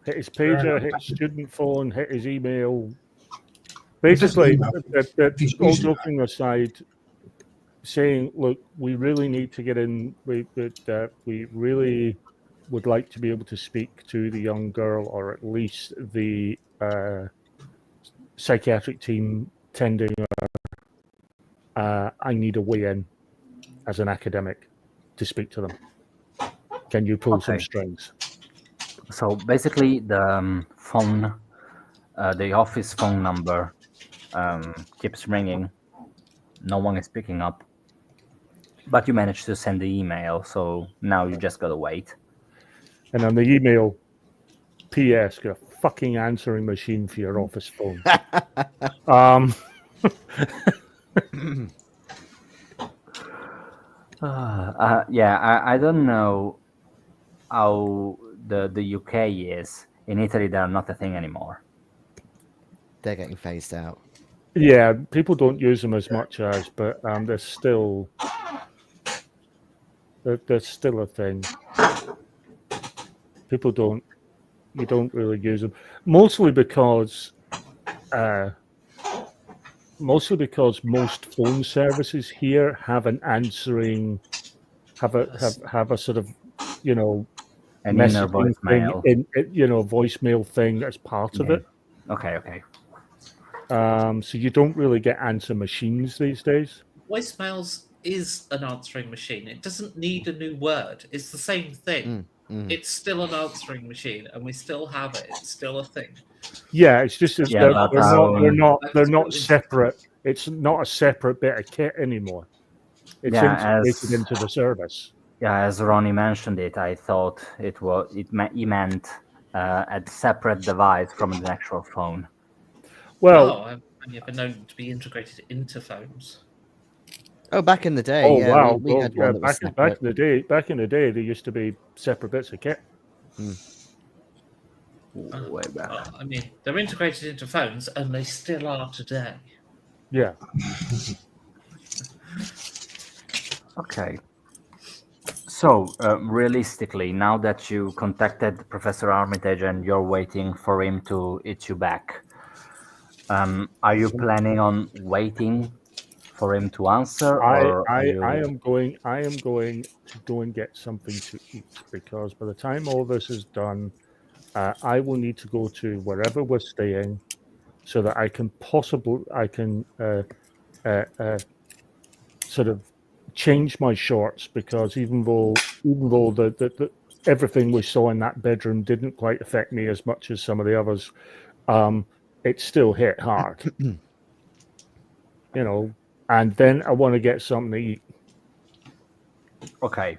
Hit his Fair pager, enough. hit his student phone, hit his email. He doesn't Basically, email. If he's all using joking aside, saying, "Look, we really need to get in. We really would like to be able to speak to the young girl, or at least the psychiatric team tending her. I need a way in as an academic to speak to them. Can you pull some Okay. strings?" So basically, the phone, the office phone number, keeps ringing. No one is picking up, but you managed to send the email. So now you just gotta wait. And on the email, "P.S. Get a fucking answering machine for your office phone." Yeah, I don't know how the UK is. In Italy, they're not a thing anymore. they're getting phased out. Yeah, people don't use them as much as, but there's still there's still a thing. People you don't really use them, mostly because most phone services here have an answering, have a sort of, you know, An inner messaging thing voicemail. voicemail thing as part of Yeah. it. Okay. So you don't really get answer machines these days. Voicemails is an answering machine. It doesn't need a new word. It's the same thing. It's still an answering machine, and we still have it. It's still a thing. Yeah, it's just that Yeah, but they're not separate. It's not a separate bit of kit anymore. It's Yeah, integrated into the service. Yeah, as Ronnie mentioned it, I thought he meant a separate device from the actual phone. Well, I've never known to be integrated into phones. Oh, back in the day, oh yeah, wow, we had one that was back separate. in the day, there used to be separate bits of kit. Way back. I mean, they're integrated into phones, and they still are today. Yeah. Okay. So, realistically, now that you contacted Professor Armitage and you're waiting for him to hit you back, are you planning on waiting for him to answer, or are you? I am going to go and get something to eat, because by the time all this is done, I will need to go to wherever we're staying, so that I can sort of change my shorts because even though the everything we saw in that bedroom didn't quite affect me as much as some of the others, it still hit hard. And then I want to get something to eat. Okay.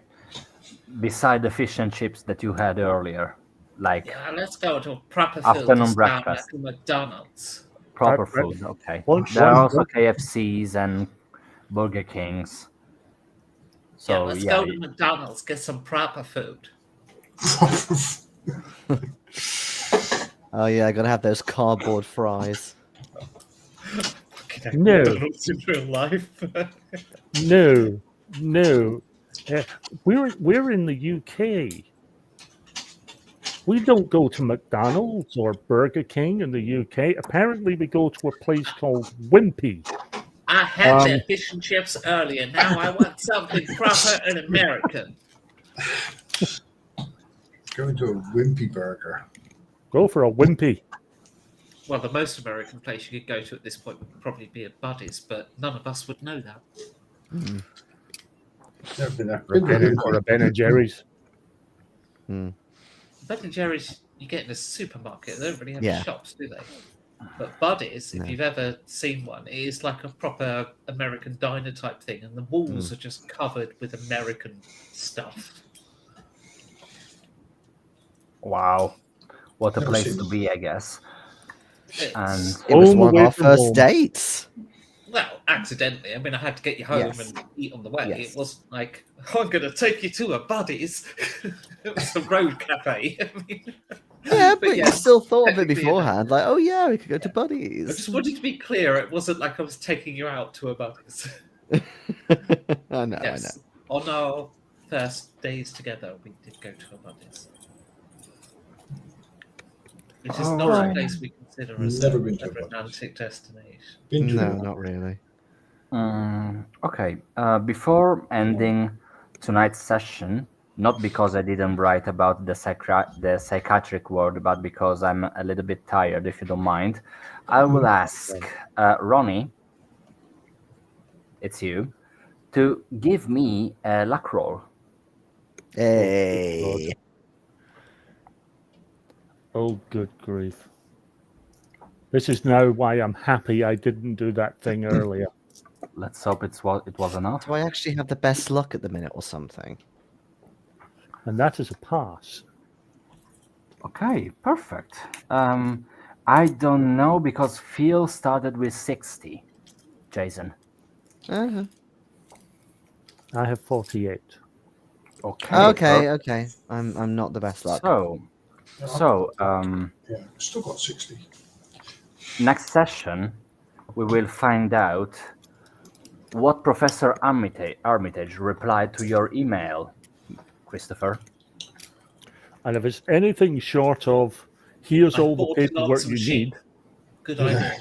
Beside the fish and chips that you had earlier, like Yeah, let's go to a proper food afternoon this time, breakfast. like a McDonald's. Proper food, okay. One- There are one- also one- KFCs and Burger Kings. Yeah, So let's yeah, go to McDonald's, get some proper food. Oh yeah, I gotta have those cardboard fries. No. McDonald's in real life. No. We're in the UK. We don't go to McDonald's or Burger King in the UK. Apparently, we go to a place called Wimpy. I had their fish and chips earlier. Now I want something proper and American. Going to a wimpy burger. Go for a Wimpy. Well, the most American place you could go to at this point would probably be a Buddy's, but none of us would know that. Never been there. Or a Ben and Jerry's. Ben and Jerry's you get in a supermarket. They don't really have Yeah. shops, do they? But Buddy's, if No. you've ever seen one, it is like a proper American diner type thing, and the walls are just covered with American stuff. wow, what a Never place seen to be, I guess. And It was Home one of away our from first home. dates. Well, accidentally. I mean, I had to get you home Yes. and eat on the way. Yes. It wasn't like, oh, I'm going to take you to a Buddy's. It was a road cafe. I mean, Yeah, but you yes, still thought of it technically beforehand. Like, oh yeah, we could go to I Buddy's. just wanted to be clear. It wasn't like I was taking you out to a Buddy's. I know. Yes. On our first days together, we did go to a Buddy's. Which is not a Alright. place we consider as Never a been to a romantic destination. Been to No, one. not really. okay, before ending tonight's session, not because I didn't write about the psychiatric ward, but because I'm a little bit tired, if you don't mind, I will ask Ronnie, it's you, to give me a luck roll. Hey. Oh, good grief. This is now why I'm happy I didn't do that thing earlier. Let's hope it was enough. Do I actually have the best luck at the minute or something? And that is a pass. Okay, perfect. I don't know because Phil started with 60. Jason. Uh-huh. I have 48. Okay. Okay. I'm not the best luck. So, Yeah, still got 60. next session, we will find out what Professor Armitage replied to your email, Christopher. And if it's anything short of, here's I all the bought an paperwork awesome you sheet. need. Good idea.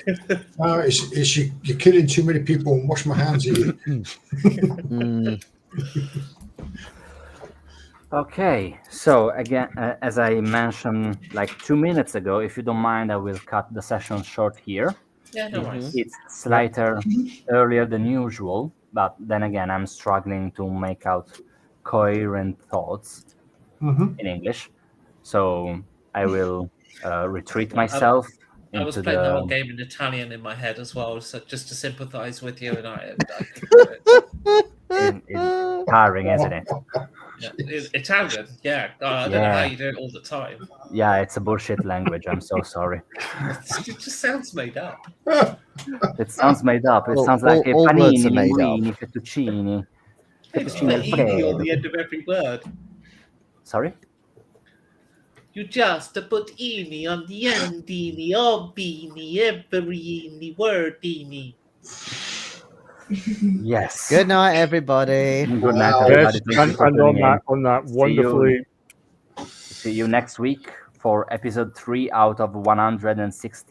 It's you're killing too many people and wash my hands here. Mm, Okay, so again, as I mentioned like 2 minutes ago, if you don't mind, I will cut the session short here. Yeah, no worries. It's slightly earlier than usual, but then again, I'm struggling to make out coherent thoughts in English. So I will retreat myself I was into playing the whole the. game in Italian in my head as well, so just to sympathise with you, and I could do it. It's tiring, isn't it? Yeah. Italian, yeah. I don't know how you do it all the time. Yeah, it's a bullshit language. I'm so sorry. It just sounds made up. It sounds made up. It All- sounds like all words panini, are made up. linguini, fettuccini. It's Fettuccine the ed on Alfredo. the end of every word. Sorry? You just put ini on the endini, obini, everini, wordini. Yes. Good night, everybody. Good night, Wow. everybody. Yes, Thank you and for on tuning in. that wonderfully, See you next week for episode 3 out of 160.